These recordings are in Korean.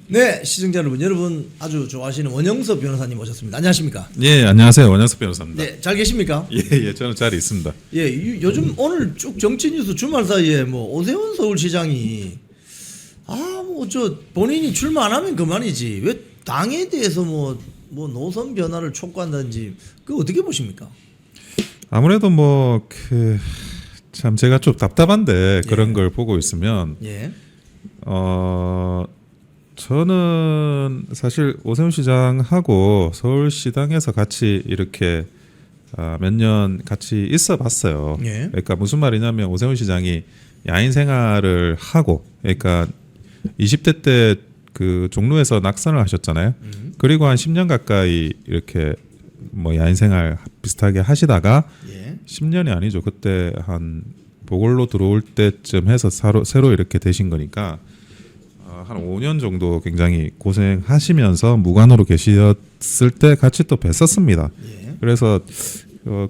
네, 시청자 여러분 아주 좋아하시는 원영섭 변호사님 모셨습니다. 안녕하십니까? 예, 안녕하세요. 원영섭 변호사입니다. 네, 잘 계십니까? 예, 저는 잘 있습니다. 예, 요즘 오늘 쭉 정치 뉴스 주말 사이에 뭐 오세훈 서울시장이 뭐 저 본인이 출마 안 하면 그만이지 왜 당에 대해서 뭐 노선 변화를 촉구한다든지 그 어떻게 보십니까? 아무래도 참 제가 좀 답답한데 그런 걸 보고 있으면 예, 저는 사실 오세훈 시장하고 서울시당에서 같이 이렇게 몇 년 같이 있어봤어요. 예. 그러니까 무슨 말이냐면 오세훈 시장이 야인 생활을 하고, 그러니까 20대 때 그 종로에서 낙선을 하셨잖아요. 그리고 한 10년 가까이 이렇게 뭐 야인 생활 비슷하게 하시다가 예. 10년이 아니죠. 그때 한 보궐로 들어올 때쯤 해서 새로 이렇게 되신 거니까 한 5년 정도 굉장히 고생하시면서 무관으로 계셨을 때 같이 또 뵀었습니다. 예. 그래서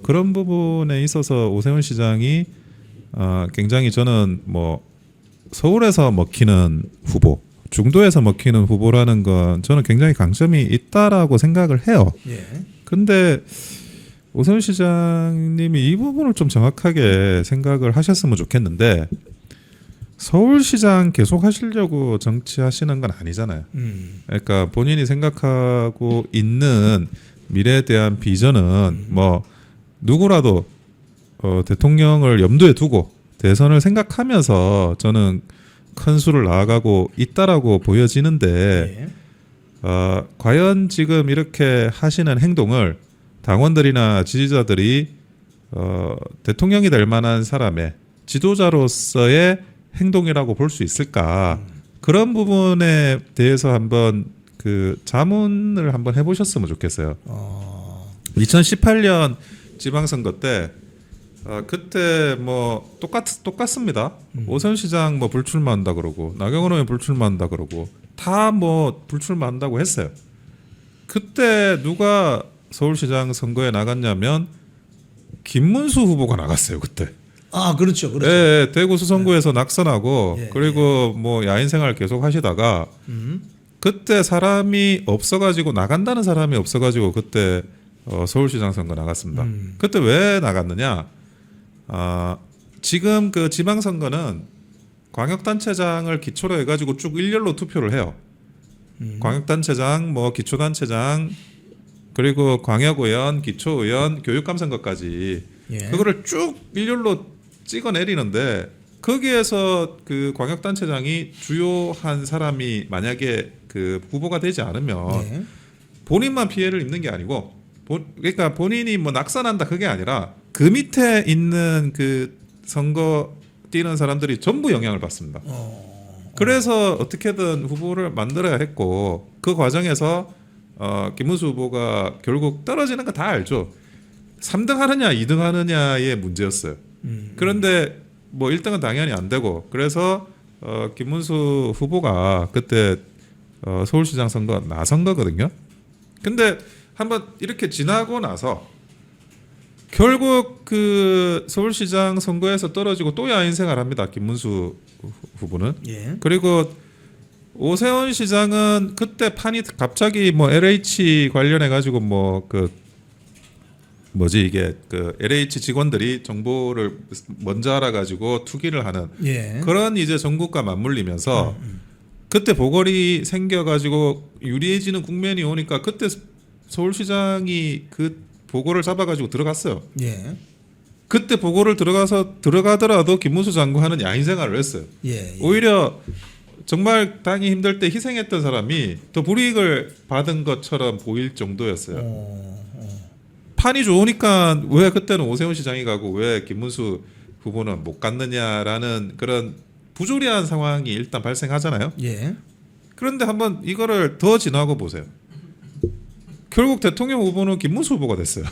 그런 부분에 있어서 오세훈 시장이 굉장히 저는 뭐 서울에서 먹히는 후보, 중도에서 먹히는 후보라는 건 저는 굉장히 강점이 있다라고 생각을 해요. 예. 근데 오세훈 시장님이 이 부분을 좀 정확하게 생각을 하셨으면 좋겠는데 서울시장 계속 하시려고 정치하시는 건 아니잖아요. 그러니까 본인이 생각하고 있는 미래에 대한 비전은 뭐 누구라도 대통령을 염두에 두고 대선을 생각하면서 저는 큰 수를 나아가고 있다라고 보여지는데 예. 과연 지금 이렇게 하시는 행동을 당원들이나 지지자들이 대통령이 될 만한 사람의 지도자로서의 행동이라고 볼 수 있을까? 그런 부분에 대해서 한번 그 자문을 한번 해보셨으면 좋겠어요. 2018년 지방선거 때 그때 뭐 똑같습니다. 오세훈 시장 뭐 불출마한다 그러고 나경원 의원 불출마한다 그러고 다 뭐 불출마한다고 했어요. 그때 누가 서울시장 선거에 나갔냐면 김문수 후보가 나갔어요. 그때. 그렇죠. 예, 대구 수성구에서 낙선하고 예, 그리고 뭐 야인 생활 계속 하시다가 그때 사람이 없어가지고 나간다는 사람이 없어가지고 그때 서울시장 선거 나갔습니다. 그때 왜 나갔느냐? 지금 그 지방선거는 광역단체장을 기초로 해가지고 쭉 일렬로 투표를 해요. 광역단체장, 뭐 기초단체장, 그리고 광역의원, 기초의원, 교육감선거까지 예. 그거를 쭉 일렬로 찍어내리는데 거기에서 그 광역단체장이 주요한 사람이 만약에 그 후보가 되지 않으면 예. 본인만 피해를 입는 게 아니고 그러니까 본인이 뭐 낙선한다 그게 아니라 그 밑에 있는 그 선거 뛰는 사람들이 전부 영향을 받습니다. 그래서 어떻게든 후보를 만들어야 했고 그 과정에서 김문수 후보가 결국 떨어지는 거 다 알죠. 3등 하느냐 2등 하느냐의 문제였어요. 그런데 뭐 1등은 당연히 안 되고 그래서 김문수 후보가 그때 서울시장 선거 나선 거거든요. 근데 한번 이렇게 지나고 나서 결국 그 서울시장 선거에서 떨어지고 또 야인 생활합니다. 김문수 후보는. 예. 그리고 오세훈 시장은 그때 판이 갑자기 뭐 LH 관련해 가지고 뭐 그 뭐지 이게 그 LH 직원들이 정보를 먼저 알아가지고 투기를 하는 예. 그런 이제 정국과 맞물리면서 그때 보궐이 생겨가지고 유리해지는 국면이 오니까 그때 서울시장이 그 보궐을 잡아가지고 들어갔어요. 예. 그때 보궐을 들어가더라도 김문수 장관은 야인 생활을 했어요. 예. 오히려 정말 당이 힘들 때 희생했던 사람이 더 불이익을 받은 것처럼 보일 정도였어요. 판이 좋으니까 왜 그때는 오세훈 시장이 가고 왜 김문수 후보는 못 갔느냐라는 그런 부조리한 상황이 일단 발생하잖아요. 예. 그런데 한번 이거를 더 지나고 보세요. 결국 대통령 후보는 김문수 후보가 됐어요.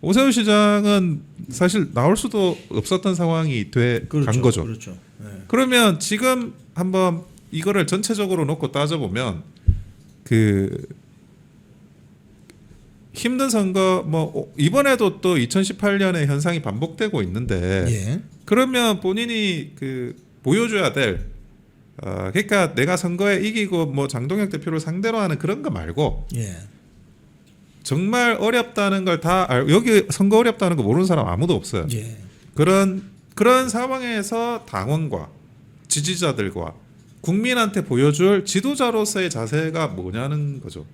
오세훈 시장은 사실 나올 수도 없었던 상황이 간 거죠. 그렇죠. 예. 그러면 지금 한번 이거를 전체적으로 놓고 따져보면 그 힘든 선거 뭐 이번에도 또 2018년에 현상이 반복되고 있는데 예. 그러면 본인이 그 보여줘야 될 그러니까 내가 선거에 이기고 뭐 장동혁 대표를 상대로 하는 그런 거 말고 예. 정말 어렵다는 걸 다 여기 선거 어렵다는 거 모르는 사람 아무도 없어요. 예. 그런 상황에서 당원과 지지자들과 국민한테 보여줄 지도자로서의 자세가 뭐냐는 거죠.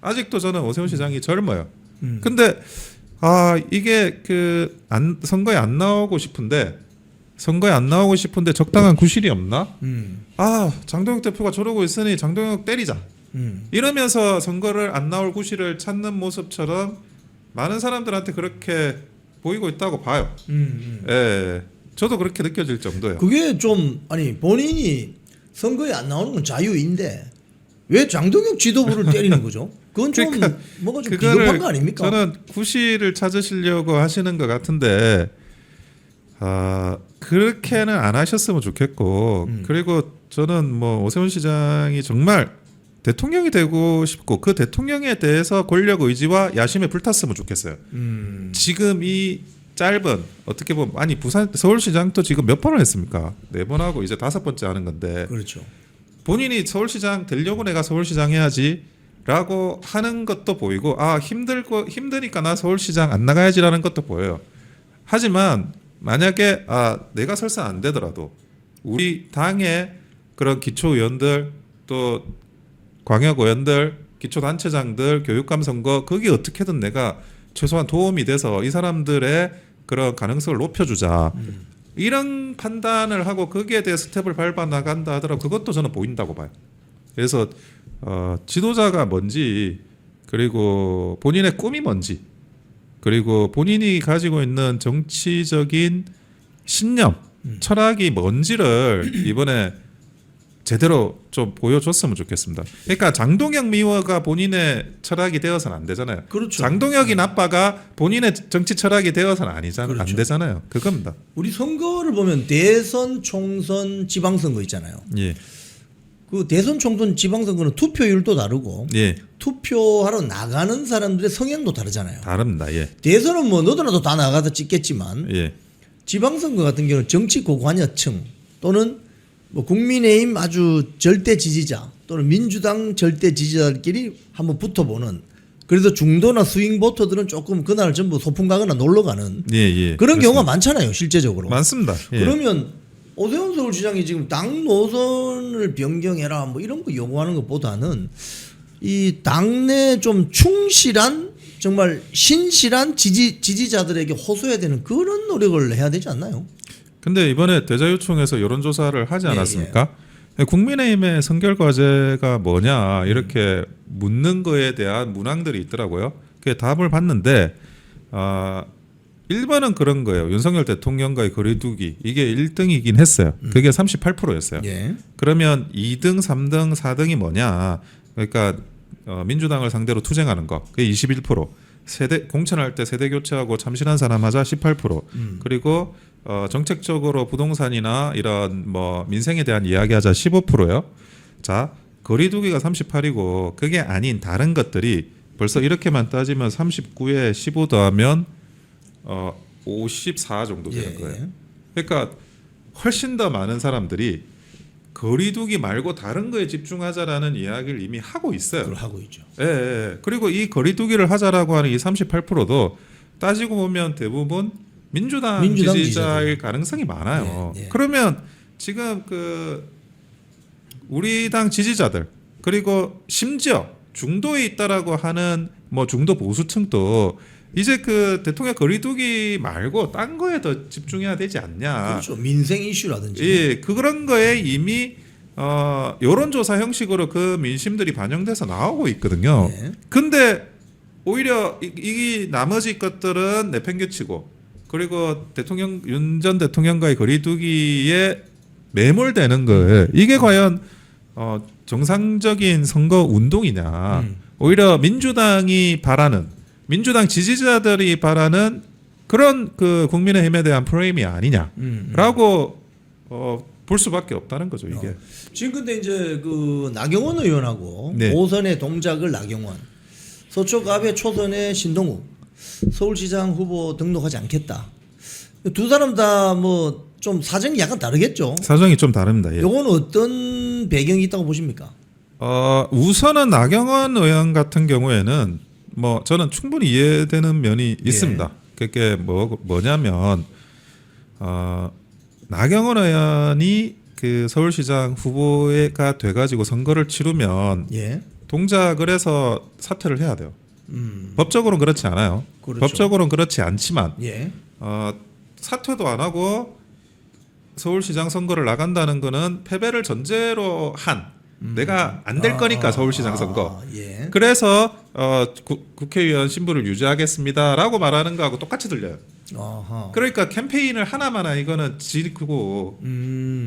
아직도 저는 오세훈 시장이 젊어요. 근데 이게 선거에 안 나오고 싶은데 적당한 구실이 없나? 장동혁 대표가 저러고 있으니 장동혁 때리자. 이러면서 선거를 안 나올 구실을 찾는 모습처럼 많은 사람들한테 그렇게 보이고 있다고 봐요. 예, 저도 그렇게 느껴질 정도예요. 그게 좀 아니 본인이 선거에 안 나오는 건 자유인데 왜 장동혁 지도부를 때리는 거죠? 그건 좀 그러니까 뭐가 좀 비겁한 거 아닙니까? 저는 구실을 찾으시려고 하시는 것 같은데 그렇게는 안 하셨으면 좋겠고 그리고 저는 뭐 오세훈 시장이 정말 대통령이 되고 싶고 그 대통령에 대해서 권력 의지와 야심에 불탔으면 좋겠어요. 지금 이 짧은 어떻게 보면 아니 서울시장도 지금 몇 번을 했습니까? 4번 하고 이제 5번째 하는 건데 그렇죠. 본인이 서울시장 되려고 내가 서울시장 해야지라고 하는 것도 보이고 힘드니까 나 서울시장 안 나가야지라는 것도 보여요. 하지만 만약에 내가 설사 안 되더라도 우리 당의 그런 기초의원들 또 광역의원들 기초단체장들 교육감 선거 거기 어떻게든 내가 최소한 도움이 돼서 이 사람들의 그런 가능성을 높여주자 이런 판단을 하고 거기에 대해 스텝을 밟아 나간다 하더라도 그것도 저는 보인다고 봐요. 그래서 지도자가 뭔지 그리고 본인의 꿈이 뭔지 그리고 본인이 가지고 있는 정치적인 신념 철학이 뭔지를 이번에 제대로 좀 보여줬으면 좋겠습니다. 그러니까 장동혁 미워가 본인의 철학이 되어서는 안 되잖아요. 그렇죠. 장동혁이 나빠가 본인의 정치 철학이 되어서는 안 그렇죠. 되잖아요. 그겁니다. 우리 선거를 보면 대선, 총선, 지방선거 있잖아요. 예. 그 대선, 총선, 지방선거는 투표율도 다르고 예. 투표하러 나가는 사람들의 성향도 다르잖아요. 다릅니다. 예. 대선은 뭐 너도 나도 다 나가서 찍겠지만 예. 지방선거 같은 경우는 정치 고관여층 또는 뭐 국민의힘 아주 절대 지지자 또는 민주당 절대 지지자들끼리 한번 붙어보는 그래서 중도나 스윙 보터들은 조금 그날 전부 소풍 가거나 놀러 가는 예. 그런 그렇습니다. 경우가 많잖아요. 실제적으로. 많습니다. 예. 그러면 오세훈 서울시장이 지금 당 노선을 변경해라 뭐 이런 거 요구하는 것보다는 이 당내 좀 충실한 정말 신실한 지지자들에게 호소해야 되는 그런 노력을 해야 되지 않나요? 근데 이번에 대자유총에서 여론조사를 하지 않았습니까? 국민의힘의 선결 과제가 뭐냐 이렇게 묻는 거에 대한 문항들이 있더라고요. 그 답을 봤는데 1번은 그런 거예요. 윤석열 대통령과의 거리두기 이게 1등이긴 했어요. 그게 38%였어요. 예. 그러면 2등, 3등, 4등이 뭐냐? 그러니까 민주당을 상대로 투쟁하는 거 그게 21%. 공천할 때 세대 교체하고 참신한 사람 하자 18%. 그리고 정책적으로 부동산이나 이런 뭐 민생에 대한 이야기하자 15%요. 자, 거리두기가 38이고 그게 아닌 다른 것들이 벌써 이렇게만 따지면 39에 15 더하면 54 정도 되는 거예요. 그러니까 훨씬 더 많은 사람들이 거리두기 말고 다른 거에 집중하자라는 이야기를 이미 하고 있어요. 그걸 하고 있죠. 예. 그리고 이 거리두기를 하자라고 하는 이 38%도 따지고 보면 대부분 민주당 지지자일 지지자들. 가능성이 많아요. 예. 그러면 지금 우리 당 지지자들 그리고 심지어 중도에 있다라고 하는 뭐 중도 보수층도 이제 대통령 거리두기 말고 딴 거에 더 집중해야 되지 않냐. 그렇죠. 민생 이슈라든지. 예, 그런 거에 이미 여론조사 형식으로 그 민심들이 반영돼서 나오고 있거든요. 네. 근데 오히려 이 나머지 것들은 내팽개치고 그리고 윤 전 대통령과의 거리두기에 매몰되는 거예요. 이게 과연 정상적인 선거 운동이냐. 오히려 민주당 지지자들이 바라는 그런 국민의힘에 대한 프레임이 아니냐라고 볼 수밖에 없다는 거죠. 이게. 지금 근데 이제 나경원 의원하고 네. 5선의 동작을 나경원, 서초갑의 초선의 신동욱, 서울시장 후보 등록하지 않겠다. 두 사람 다 뭐 좀 사정이 약간 다르겠죠. 사정이 좀 다릅니다. 예. 요건 어떤 배경이 있다고 보십니까? 우선은 나경원 의원 같은 경우에는 뭐 저는 충분히 이해되는 면이 있습니다. 그게 뭐냐면 나경원 의원이 그 서울시장 후보가 돼가지고 선거를 치르면 예. 동작을 해서 사퇴를 해야 돼요. 법적으로는 그렇지 않아요. 그렇죠. 법적으로는 그렇지 않지만 예. 사퇴도 안 하고 서울시장 선거를 나간다는 거는 패배를 전제로 한 내가 안 될 거니까 서울시장 선거. 예. 그래서 국회의원 신분을 유지하겠습니다라고 말하는 거하고 똑같이 들려요. 아하. 그러니까 캠페인을 하나마나 이거는 지르고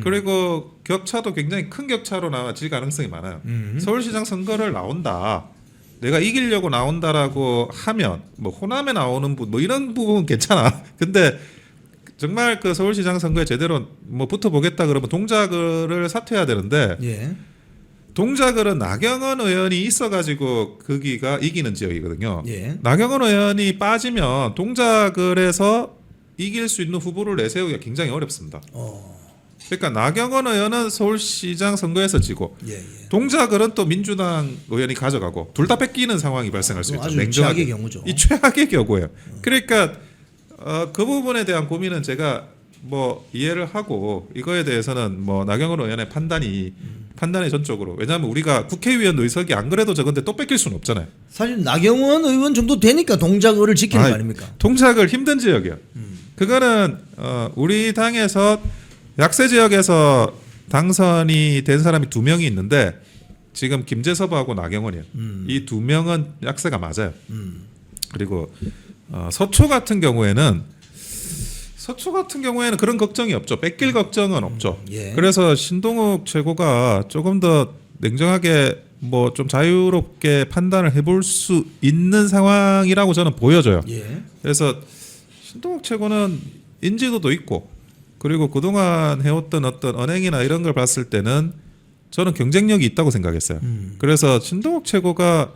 그리고 격차도 굉장히 큰 격차로 나질 가능성이 많아요. 서울시장 선거를 나온다. 내가 이기려고 나온다라고 하면 뭐 호남에 나오는 뭐 이런 부분은 괜찮아. 근데 정말 그 서울시장 선거에 제대로 뭐 붙어보겠다 그러면 동작을 사퇴해야 되는데 예. 동작을은 나경원 의원이 있어가지고 거기가 이기는 지역이거든요. 예. 나경원 의원이 빠지면 동작을 해서 이길 수 있는 후보를 내세우기가 굉장히 어렵습니다. 그러니까 나경원 의원은 서울시장 선거에서 지고 예. 동작을은 또 민주당 의원이 가져가고 둘 다 뺏기는 상황이 발생할 수 있죠. 아주 냉정하게. 최악의 경우죠. 이 최악의 경우예요. 그러니까 그 부분에 대한 고민은 제가 뭐 이해를 하고 이거에 대해서는 뭐 나경원 의원의 판단이 전적으로 왜냐하면 우리가 국회의원 의석이 안 그래도 적은데 또 뺏길 수는 없잖아요. 사실 나경원 의원 정도 되니까 동작을 지키는 거 아닙니까? 동작을 힘든 지역이요. 그거는 우리 당에서 약세 지역에서 당선이 된 사람이 2명이 있는데 지금 김재섭하고 나경원이에요. 이 2명은 약세가 맞아요. 그리고 서초 같은 경우에는 그런 걱정이 없죠. 뺏길 걱정은 없죠. 예. 그래서 신동욱 최고가 조금 더 냉정하게 뭐 좀 자유롭게 판단을 해볼 수 있는 상황이라고 저는 보여져요. 예. 그래서 신동욱 최고는 인지도도 있고 그리고 그동안 해왔던 어떤 언행이나 이런 걸 봤을 때는 저는 경쟁력이 있다고 생각했어요. 그래서 신동욱 최고가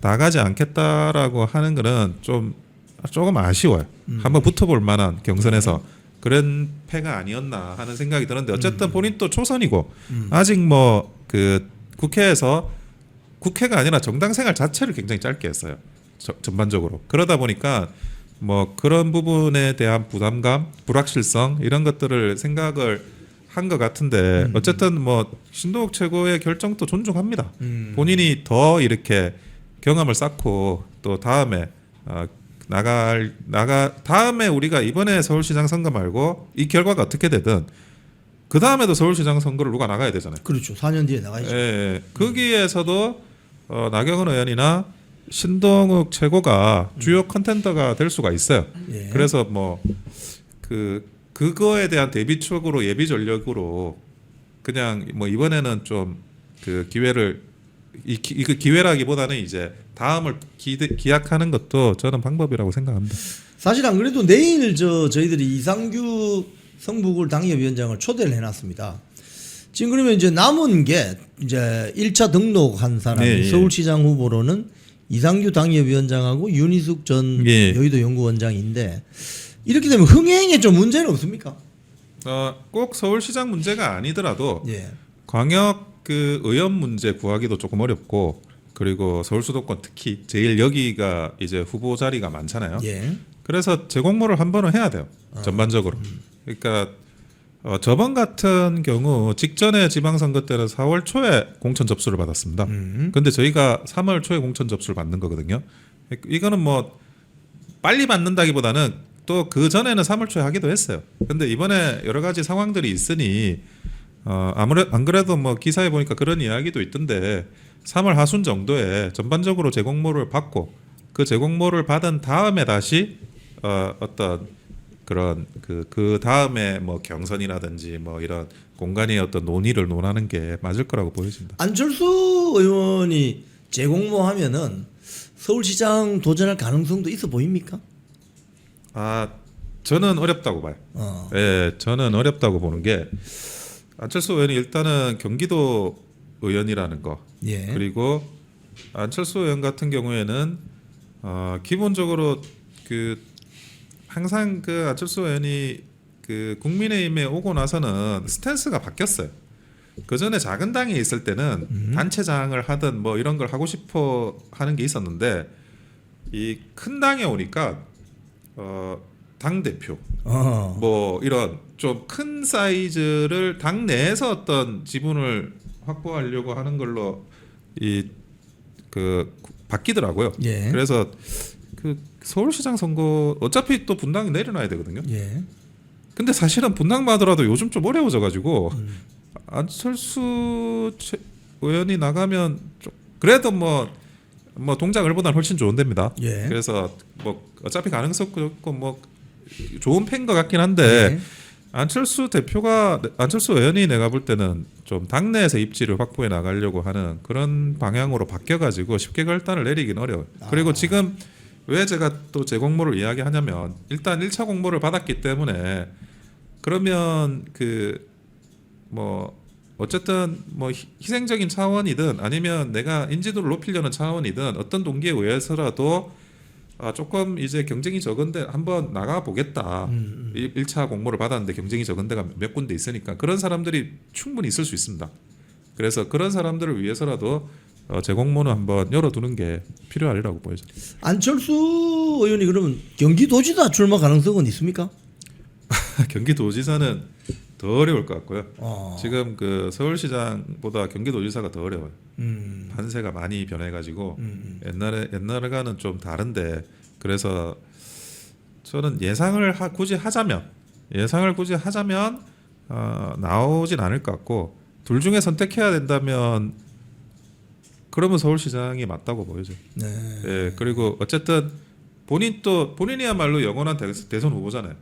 나가지 않겠다라고 하는 거는 조금 아쉬워요. 한번 붙어볼 만한 경선에서 그런 패가 아니었나 하는 생각이 드는데 어쨌든 본인 또 초선이고 아직 뭐 그 국회가 아니라 정당 생활 자체를 굉장히 짧게 했어요. 전반적으로. 그러다 보니까 뭐 그런 부분에 대한 부담감, 불확실성 이런 것들을 생각을 한 것 같은데 어쨌든 뭐 신동욱 최고의 결정도 존중합니다. 본인이 더 이렇게 경험을 쌓고 또 다음에 다음에 우리가 이번에 서울시장 선거 말고 이 결과가 어떻게 되든 그 다음에도 서울시장 선거를 누가 나가야 되잖아요. 그렇죠. 4년 뒤에 나가야죠. 예. 거기에서도 나경원 의원이나 신동욱 최고가 주요 컨텐더가 될 수가 있어요. 예. 그래서 뭐 그거에 대한 대비책으로 예비 전력으로 그냥 뭐 이번에는 좀 그 기회를 그 기회라기보다는 이제 다음을 기약하는 것도 저는 방법이라고 생각합니다. 사실 안 그래도 내일 저희들이 이상규 성북을 당협위원장을 초대를 해놨습니다. 지금 그러면 이제 남은 게 이제 1차 등록한 사람이 네, 예. 서울시장 후보로는 이상규 당협위원장하고 윤희숙 전 예. 여의도 연구원장인데 이렇게 되면 흥행에 좀 문제는 없습니까? 꼭 서울시장 문제가 아니더라도 예. 광역 그 의원 문제 구하기도 조금 어렵고 그리고 서울 수도권 특히 제일 여기가 이제 후보 자리가 많잖아요. 예. 그래서 재공모를 한 번은 해야 돼요. 전반적으로. 그러니까 저번 같은 경우 직전에 지방선거 때는 4월 초에 공천 접수를 받았습니다. 근데 저희가 3월 초에 공천 접수를 받는 거거든요. 이거는 뭐 빨리 받는다기보다는 또 그 전에는 3월 초에 하기도 했어요. 근데 이번에 여러 가지 상황들이 있으니 안 그래도 뭐 기사에 보니까 그런 이야기도 있던데 3월 하순 정도에 전반적으로 재공모를 받고 그 재공모를 받은 다음에 다시 어떤 그런 그 다음에 뭐 경선이라든지 뭐 이런 공간의 어떤 논의를 논하는 게 맞을 거라고 보여집니다. 안철수 의원이 재공모하면은 서울시장 도전할 가능성도 있어 보입니까? 저는 어렵다고 봐요. 예, 저는 어렵다고 보는 게 안철수 의원이 일단은 경기도 의원이라는 거 예. 그리고 안철수 의원 같은 경우에는 기본적으로 항상 안철수 의원이 그 국민의힘에 오고 나서는 스탠스가 바뀌었어요. 그 전에 작은 당에 있을 때는 단체장을 하든 뭐 이런 걸 하고 싶어 하는 게 있었는데 이 큰 당에 오니까 당 대표 뭐 이런 좀 큰 사이즈를 당 내에서 어떤 지분을 확보하려고 하는 걸로 이 그 바뀌더라고요. 예. 그래서 그 서울시장 선거 어차피 또 분당이 내려놔야 되거든요. 예. 근데 사실은 분당만 하더라도 요즘 좀 어려워져 가지고 안철수 의원이 나가면 좀 그래도 뭐 동작을보다는 훨씬 좋은 데입니다. 예. 그래서 뭐 어차피 가능성도 있고 뭐 좋은 팬 것 같긴 한데 예. 안철수 의원이 내가 볼 때는 좀 당내에서 입지를 확보해 나가려고 하는 그런 방향으로 바뀌어가지고 쉽게 결단을 내리긴 어려워요. 그리고 지금 왜 제가 또 재공모를 이야기하냐면 일단 1차 공모를 받았기 때문에 그러면 그 뭐 어쨌든 뭐 희생적인 차원이든 아니면 내가 인지도를 높이려는 차원이든 어떤 동기에 의해서라도 조금 이제 경쟁이 적은데 한번 나가 보겠다. 1차 공모를 받았는데 경쟁이 적은 데가 몇 군데 있으니까 그런 사람들이 충분히 있을 수 있습니다. 그래서 그런 사람들을 위해서라도 재공모는 한번 열어두는 게 필요하리라고 보여요. 안철수 의원이 그러면 경기도지사 출마 가능성은 있습니까? 경기도지사는 더 어려울 것 같고요. 지금 지금 그 서울시장보다 경기도지사가 더 어려워요. 판세가 많이 변해가지고 옛날과는 좀 다른데 그래서 저는 예상을 굳이 하자면 나오진 않을 것 같고 둘 중에 선택해야 된다면 그러면 서울시장이 맞다고 보여져요. 네. 예, 그리고 어쨌든 본인이야말로 영원한 대선 후보잖아요.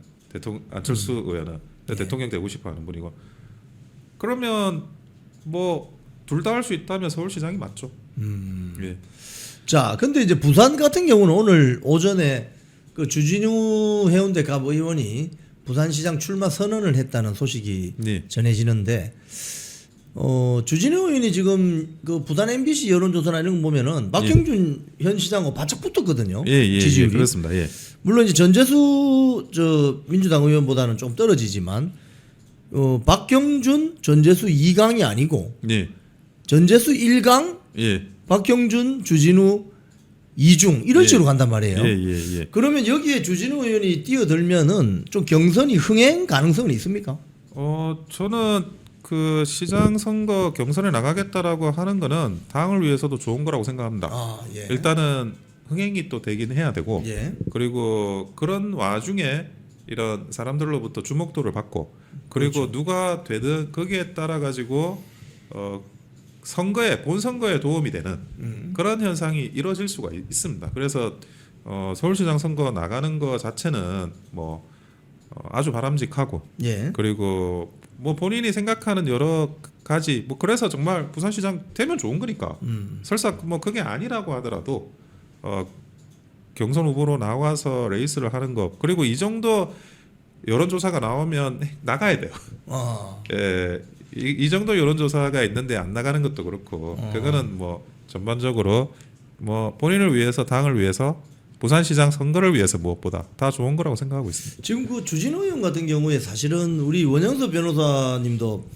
안철수 의원은 예. 대통령 되고 싶어하는 분이고 그러면 뭐 둘 다 할 수 있다면 서울시장이 맞죠. 예. 자, 근데 이제 부산 같은 경우는 오늘 오전에 그 주진우 해운대 갑 의원이 부산시장 출마 선언을 했다는 소식이 네. 전해지는데 주진우 의원이 지금 그 부산 MBC 여론조사나 이런 거 보면은 박형준 현 시장하고 바짝 붙었거든요. 지지율이. 그렇습니다. 예. 물론 이제 전재수 민주당 의원보다는 좀 떨어지지만 박경준, 전재수 2강이 아니고 예. 전재수 1강, 예. 박형준, 주진우 2중 이런 식으로 간단 말이에요. 예. 그러면 여기에 주진우 의원이 뛰어들면은 좀 경선이 흥행 가능성은 있습니까? 저는 그 시장 선거 경선에 나가겠다라고 하는 거는 당을 위해서도 좋은 거라고 생각합니다. 예. 일단은 흥행이 또 되긴 해야 되고 예. 그리고 그런 와중에 이런 사람들로부터 주목도를 받고 그리고 그렇죠. 누가 되든 거기에 따라 가지고 본 선거에 도움이 되는 그런 현상이 이루어질 수가 있습니다. 그래서 서울시장 선거 나가는 거 자체는 뭐 아주 바람직하고 예. 그리고 뭐 본인이 생각하는 여러 가지 뭐 그래서 정말 부산시장 되면 좋은 거니까 설사 뭐 그게 아니라고 하더라도 경선 후보로 나와서 레이스를 하는 거 그리고 이 정도 여론조사가 나오면 나가야 돼요. 예, 이 정도 여론조사가 있는데 안 나가는 것도 그렇고 그거는 뭐 전반적으로 뭐 본인을 위해서 당을 위해서 부산시장 선거를 위해서 무엇보다 다 좋은 거라고 생각하고 있습니다. 지금 그 주진우 의원 같은 경우에 사실은 우리 원영서 변호사님도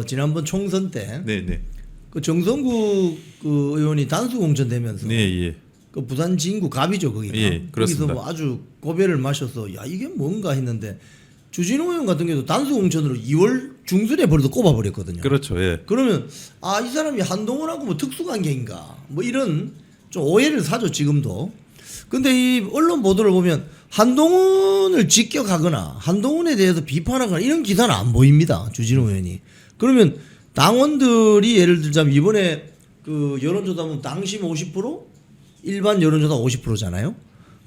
지난번 총선 때 네네. 그 정성구 그 의원이 단수 공천되면서 네, 그 부산 진구 갑이죠 거기가. 예, 거기서 그렇습니다. 뭐 아주 고배를 마셔서 야 이게 뭔가 했는데 주진우 의원 같은 경우도 단수 공천으로 2월 중순에 벌써 꼽아버렸거든요. 그렇죠. 예. 그러면 이 사람이 한동훈하고 뭐 특수관계인가 뭐 이런 좀 오해를 사죠 지금도. 근데 이 언론 보도를 보면 한동훈을 직격하거나 한동훈에 대해서 비판하거나 이런 기사는 안 보입니다 주진우 의원이. 그러면 당원들이 예를 들자면 이번에 그 여론조사 보면 당심 50% 일반 여론조사 50%잖아요.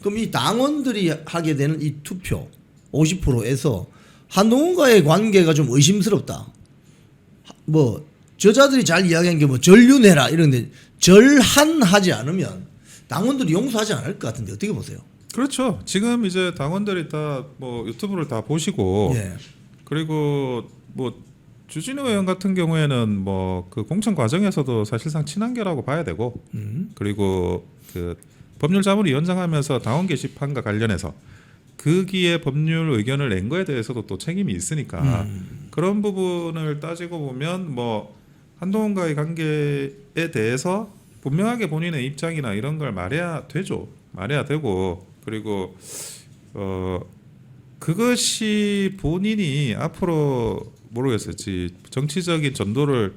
그럼 이 당원들이 하게 되는 이 투표 50%에서 한동훈과의 관계가 좀 의심스럽다. 뭐 저자들이 잘 이야기한 게 뭐 전륜해라 이런데 절한하지 않으면 당원들이 용서하지 않을 것 같은데 어떻게 보세요? 그렇죠. 지금 이제 당원들이 다 뭐 유튜브를 다 보시고 예. 그리고 뭐 주진우 의원 같은 경우에는 뭐 그 공천 과정에서도 사실상 친한계라고 봐야 되고 그리고 그 법률자문위원장 하면서 당원 게시판과 관련해서 거기에 법률 의견을 낸 거에 대해서도 또 책임이 있으니까 그런 부분을 따지고 보면 뭐 한동훈과의 관계에 대해서 분명하게 본인의 입장이나 이런 걸 말해야 되죠. 말해야 되고 그리고 그것이 본인이 앞으로 모르겠어요. 정치적인 전도를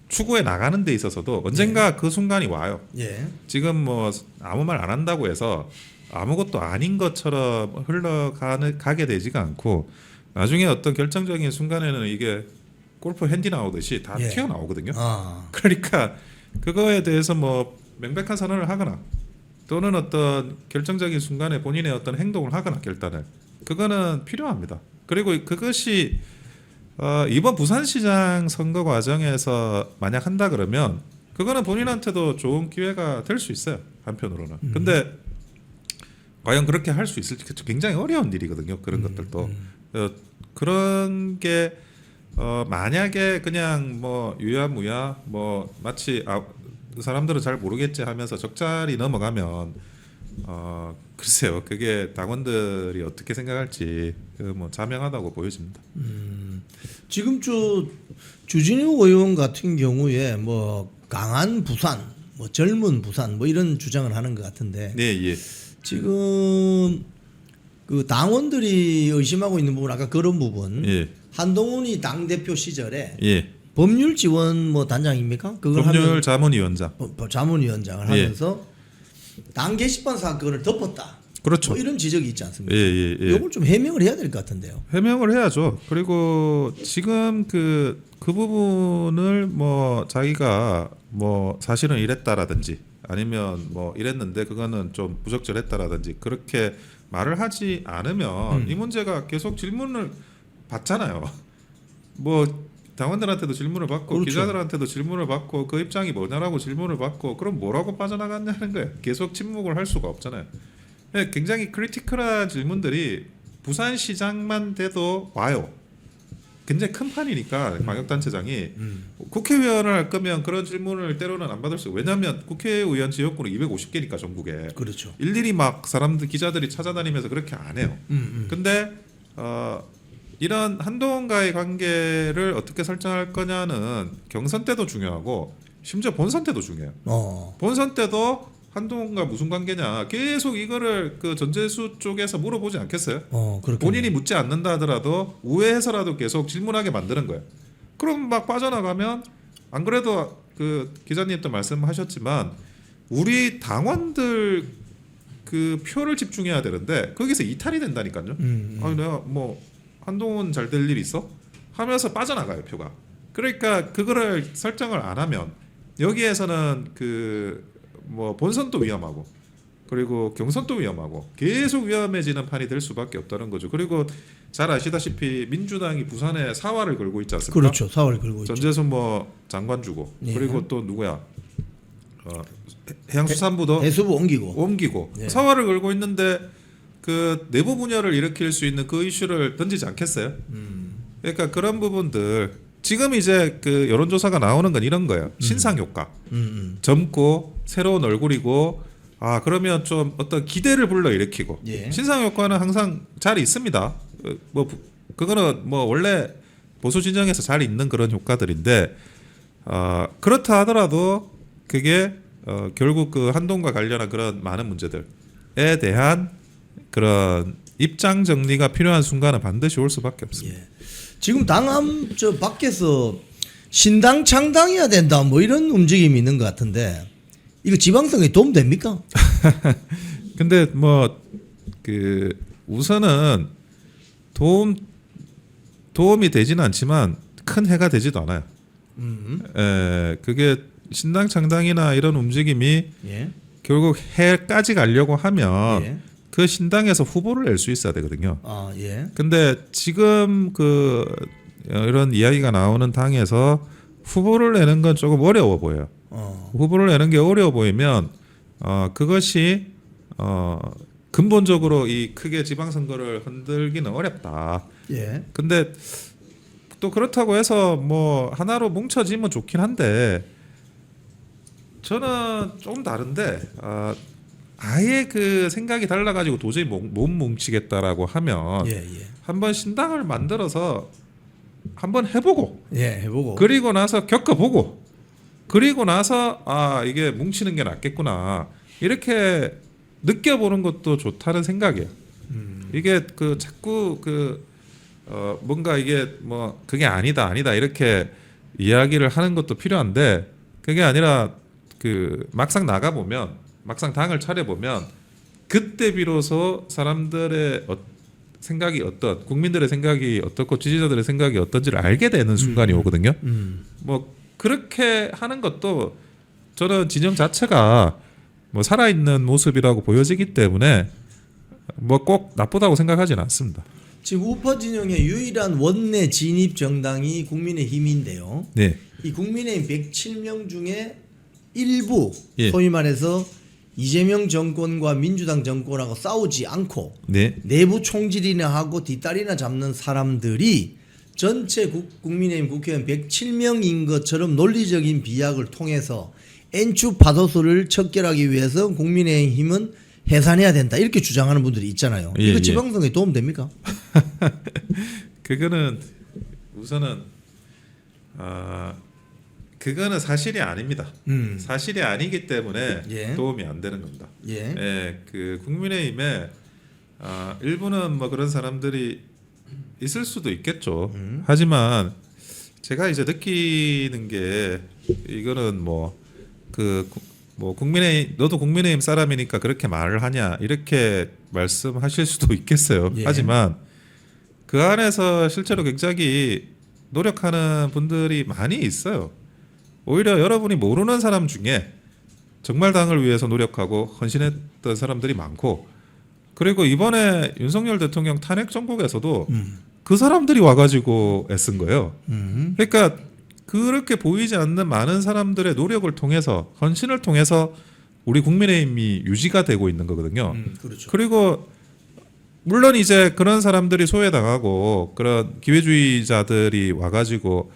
추구해 나가는 데 있어서도 언젠가 그 순간이 와요. 예. 지금 뭐 아무 말 안 한다고 해서 아무것도 아닌 것처럼 흘러가게 되지가 않고 나중에 어떤 결정적인 순간에는 이게 골프 핸디 나오듯이 다 예. 튀어나오거든요. 아. 그러니까 그거에 대해서 뭐 명백한 선언을 하거나 또는 어떤 결정적인 순간에 본인의 어떤 행동을 하거나 결단을 그거는 필요합니다. 그리고 그것이 이번 부산시장 선거 과정에서 만약 한다 그러면 그거는 본인한테도 좋은 기회가 될 수 있어요. 한편으로는. 근데 과연 그렇게 할 수 있을지 굉장히 어려운 일이거든요. 그런 것들도 그런 게 만약에 그냥 뭐 유야무야 뭐 마치 사람들은 잘 모르겠지 하면서 적절히 넘어가면 글쎄요. 그게 당원들이 어떻게 생각할지 뭐 자명하다고 보여집니다. 지금 주진우 의원 같은 경우에 뭐 강한 부산, 뭐 젊은 부산 뭐 이런 주장을 하는 것 같은데 네, 예. 지금 그 당원들이 의심하고 있는 부분 아까 그런 부분 예. 한동훈이 당 대표 시절에 예. 법률 지원 뭐 단장입니까? 그걸 법률 자문위원장. 자문위원장을 예. 하면서 당 게시판 사건을 덮었다. 그렇죠. 뭐 이런 지적이 있지 않습니까? 예. 이걸 좀 해명을 해야 될 것 같은데요. 해명을 해야죠. 그리고 지금 그 부분을 뭐 자기가 뭐 사실은 이랬다라든지 아니면 뭐 이랬는데 그거는 좀 부적절했다라든지 그렇게 말을 하지 않으면 이 문제가 계속 질문을 받잖아요. 뭐 당원들한테도 질문을 받고 그렇죠. 기자들한테도 질문을 받고 그 입장이 뭐냐라고 질문을 받고 그럼 뭐라고 빠져나갔냐는 거예요. 계속 침묵을 할 수가 없잖아요. 굉장히 크리티컬한 질문들이 부산시장만 돼도 와요. 굉장히 큰 판이니까 광역단체장이 국회의원을 할 거면 그런 질문을 때로는 안 받을 수. 왜냐하면 국회의원 지역구는 250개니까 전국에. 그렇죠. 일일이 막 사람들 기자들이 찾아다니면서 그렇게 안 해요. 근데 이런 한동훈과의 관계를 어떻게 설정할 거냐는 경선 때도 중요하고 심지어 본선 때도 중요해요. 본선 때도 한동훈과 무슨 관계냐 계속 이거를 그 전재수 쪽에서 물어보지 않겠어요? 본인이 묻지 않는다 하더라도 우회해서라도 계속 질문하게 만드는 거예요. 그럼 막 빠져나가면 안 그래도 그 기자님도 말씀하셨지만 우리 당원들 그 표를 집중해야 되는데 거기서 이탈이 된다니까요. 아니 내가 뭐 한동훈 잘 될 일 있어? 하면서 빠져나가요 표가. 그러니까 그거를 설정을 안 하면 여기에서는 그 뭐 본선도 위험하고 그리고 경선도 위험하고 계속 위험해지는 판이 될 수밖에 없다는 거죠. 그리고 잘 아시다시피 민주당이 부산에 사활을 걸고 있지 않습니까? 그렇죠. 사활을 걸고 있죠. 전재수 뭐 장관 주고 예. 그리고 또 누구야? 해양수산부도 해수부 옮기고 예. 사활을 걸고 있는데 그 내부 분열을 일으킬 수 있는 그 이슈를 던지지 않겠어요? 그러니까 그런 부분들 지금 이제 그 여론조사가 나오는 건 이런 거예요. 신상 효과. 젊고 새로운 얼굴이고 그러면 좀 어떤 기대를 불러일으키고 예. 신상 효과는 항상 잘 있습니다. 뭐 그거는 뭐 원래 보수 진영에서 잘 있는 그런 효과들인데 그렇다 하더라도 그게 결국 그 한동과 관련한 그런 많은 문제들에 대한 그런 입장 정리가 필요한 순간은 반드시 올 수밖에 없습니다. 예. 지금 저 밖에서 신당 창당해야 된다 뭐 이런 움직임이 있는 것 같은데 이거 지방선거에 도움 됩니까? 근데 뭐 그 우선은 도움이 되지는 않지만 큰 해가 되지도 않아요. 그게 신당 창당이나 이런 움직임이 예. 결국 해까지 가려고 하면 예. 그 신당에서 후보를 낼 수 있어야 되거든요. 예. 근데 지금 그 이런 이야기가 나오는 당에서 후보를 내는 건 조금 어려워 보여요. 후보를 내는 게 어려워 보이면 그것이 근본적으로 이 크게 지방선거를 흔들기는 어렵다. 예. 근데 또 그렇다고 해서 뭐 하나로 뭉쳐지면 좋긴 한데 저는 조금 다른데 아예 그 생각이 달라가지고 도저히 못 뭉치겠다라고 하면 예, 예. 한번 신당을 만들어서 한번 해보고 예, 해보고. 그리고 나서 겪어보고 그리고 나서 아 이게 뭉치는 게 낫겠구나 이렇게 느껴보는 것도 좋다는 생각이에요. 이게 그 자꾸 뭔가 이게 뭐 그게 아니다 이렇게 이야기를 하는 것도 필요한데 그게 아니라 그 막상 나가 보면 막상 당을 차려 보면 그때 비로소 사람들의 생각이 어떤 국민들의 생각이 어떻고 지지자들의 생각이 어떤지를 알게 되는 순간이 오거든요. 뭐 그렇게 하는 것도 저는 진영 자체가 뭐 살아있는 모습이라고 보여지기 때문에 뭐 꼭 나쁘다고 생각하지는 않습니다. 지금 우파 진영의 유일한 원내 진입 정당이 국민의힘인데요. 네. 이 국민의힘 107명 중에 일부 예. 소위 말해서 이재명 정권과 민주당 정권하고 싸우지 않고 네. 내부 총질이나 하고 뒷다리나 잡는 사람들이 전체 국민의힘 국회의원 107명인 것처럼 논리적인 비약을 통해서 엔추 파도수를 척결하기 위해서 국민의힘은 해산해야 된다 이렇게 주장하는 분들이 있잖아요. 예, 이거 예. 지방선거에 도움 됩니까? 그거는 우선은 그거는 사실이 아닙니다. 사실이 아니기 때문에 예. 도움이 안 되는 겁니다. 예. 예, 그 국민의힘에 일부는 뭐 그런 사람들이 있을 수도 있겠죠. 하지만 제가 이제 느끼는 게 이거는 뭐 국민의힘 너도 국민의힘 사람이니까 그렇게 말을 하냐 이렇게 말씀하실 수도 있겠어요. 예. 하지만 그 안에서 실제로 굉장히 노력하는 분들이 많이 있어요. 오히려 여러분이 모르는 사람 중에 정말 당을 위해서 노력하고 헌신했던 사람들이 많고 그리고 이번에 윤석열 대통령 탄핵 정국에서도 그 사람들이 와가지고 애쓴 거예요. 그러니까 그렇게 보이지 않는 많은 사람들의 노력을 통해서 헌신을 통해서 우리 국민의힘이 유지가 되고 있는 거거든요. 그렇죠. 그리고 물론 이제 그런 사람들이 소외당하고 그런 기회주의자들이 와가지고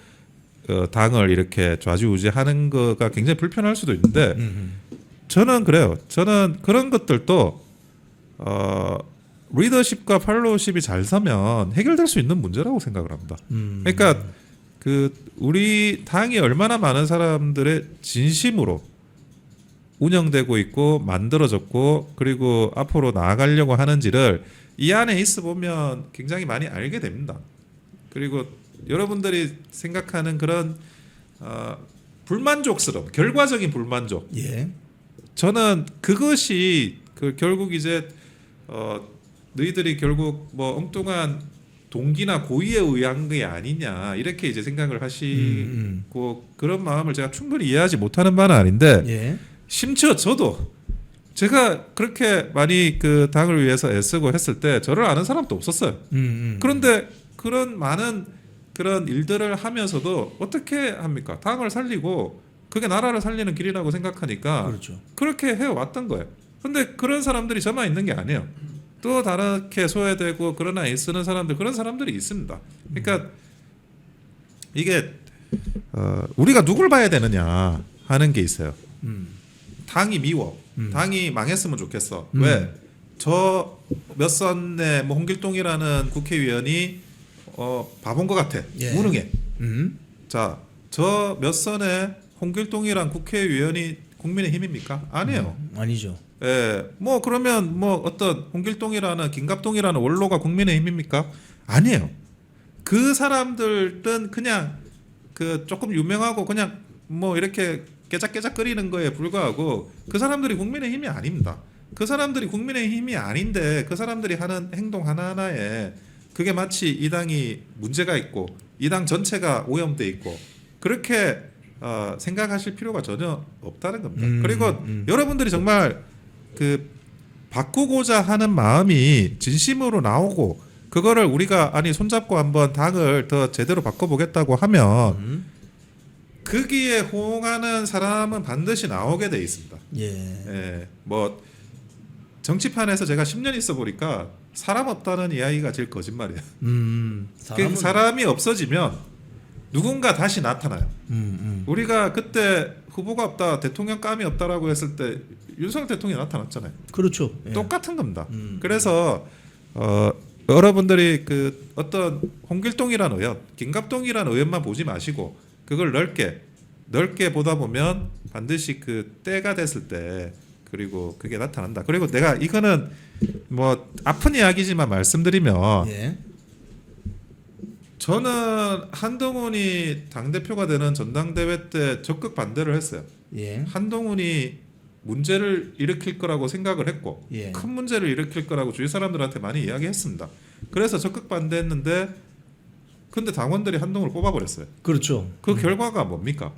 당을 이렇게 좌지우지하는 거가 굉장히 불편할 수도 있는데 저는 그래요. 저는 그런 것들도 리더십과 팔로우십이 잘 서면 해결될 수 있는 문제라고 생각을 합니다. 그러니까 그 우리 당이 얼마나 많은 사람들의 진심으로 운영되고 있고 만들어졌고 그리고 앞으로 나아가려고 하는지를 이 안에 있어 보면 굉장히 많이 알게 됩니다. 그리고 여러분들이 생각하는 그런 불만족스러움, 결과적인 불만족. 예. 저는 그것이 결국 이제 너희들이 결국 뭐 엉뚱한 동기나 고의에 의한 게 아니냐 이렇게 이제 생각을 하시고 그런 마음을 제가 충분히 이해하지 못하는 바는 아닌데 예. 심지어 저도 제가 그렇게 많이 그 당을 위해서 애쓰고 했을 때 저를 아는 사람도 없었어요. 그런데 그런 많은 그런 일들을 하면서도 어떻게 합니까? 당을 살리고 그게 나라를 살리는 길이라고 생각하니까 그렇죠. 그렇게 해왔던 거예요. 근데 그런 사람들이 저만 있는 게 아니에요. 또 다르게 소외되고 그러나 애쓰는 사람들 그런 사람들이 있습니다. 그러니까 이게 우리가 누굴 봐야 되느냐 하는 게 있어요. 당이 미워. 당이 망했으면 좋겠어. 왜? 저 몇 선의 뭐 홍길동이라는 국회의원이 바본 것 같아. 예. 무능해. 자, 저 몇 선의 홍길동이란 국회의원이 국민의힘입니까? 아니에요. 아니죠. 예, 뭐 그러면 뭐 어떤 홍길동이라는 김갑동이라는 원로가 국민의힘입니까? 아니에요. 그 사람들은 그냥 그 조금 유명하고 그냥 뭐 이렇게 깨작깨작거리는 거에 불과하고 그 사람들이 국민의힘이 아닙니다. 그 사람들이 국민의힘이 아닌데 그 사람들이 하는 행동 하나하나에 그게 마치 이 당이 문제가 있고 이 당 전체가 오염돼 있고 그렇게 생각하실 필요가 전혀 없다는 겁니다. 그리고 여러분들이 정말 그 바꾸고자 하는 마음이 진심으로 나오고 그거를 우리가 아니 손잡고 한번 당을 더 제대로 바꿔보겠다고 하면 거기에 호응하는 사람은 반드시 나오게 돼 있습니다. 예. 예, 뭐 정치판에서 제가 10년 있어 보니까 사람 없다는 이야기가 제일 거짓말이에요. 사람은 사람이 없어지면 누군가 다시 나타나요. 우리가 그때 후보가 없다, 대통령감이 없다라고 했을 때 윤석열 대통령이 나타났잖아요. 그렇죠. 예. 똑같은 겁니다. 그래서 여러분들이 그 어떤 홍길동이라는 의원, 김갑동이라는 의원만 보지 마시고 그걸 넓게 보다 보면 반드시 그 때가 됐을 때 그리고 그게 나타난다. 그리고 내가 이거는 뭐 아픈 이야기지만 말씀드리면 예. 저는 한동훈이 당대표가 되는 전당대회 때 적극 반대를 했어요. 예. 한동훈이 문제를 일으킬 거라고 생각을 했고 예. 큰 문제를 일으킬 거라고 주위 사람들한테 많이 이야기했습니다. 그래서 적극 반대했는데 근데 당원들이 한동훈을 뽑아버렸어요. 그렇죠. 그 결과가 뭡니까?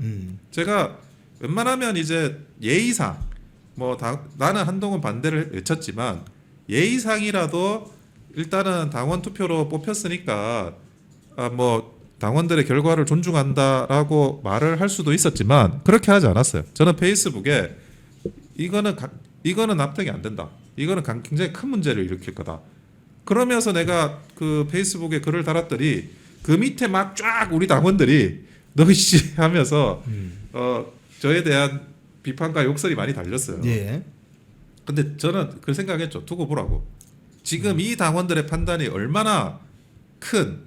제가 웬만하면 이제 예의상 나는 한동훈 반대를 외쳤지만 예의상이라도 일단은 당원 투표로 뽑혔으니까 당원들의 결과를 존중한다라고 말을 할 수도 있었지만 그렇게 하지 않았어요. 저는 페이스북에 이거는 납득이 안 된다. 이거는 굉장히 큰 문제를 일으킬 거다. 그러면서 내가 그 페이스북에 글을 달았더니 그 밑에 막 쫙 우리 당원들이 너씨 하면서 저에 대한 비판과 욕설이 많이 달렸어요. 예. 근데 저는 그 생각했죠. 두고 보라고. 지금 이 당원들의 판단이 얼마나 큰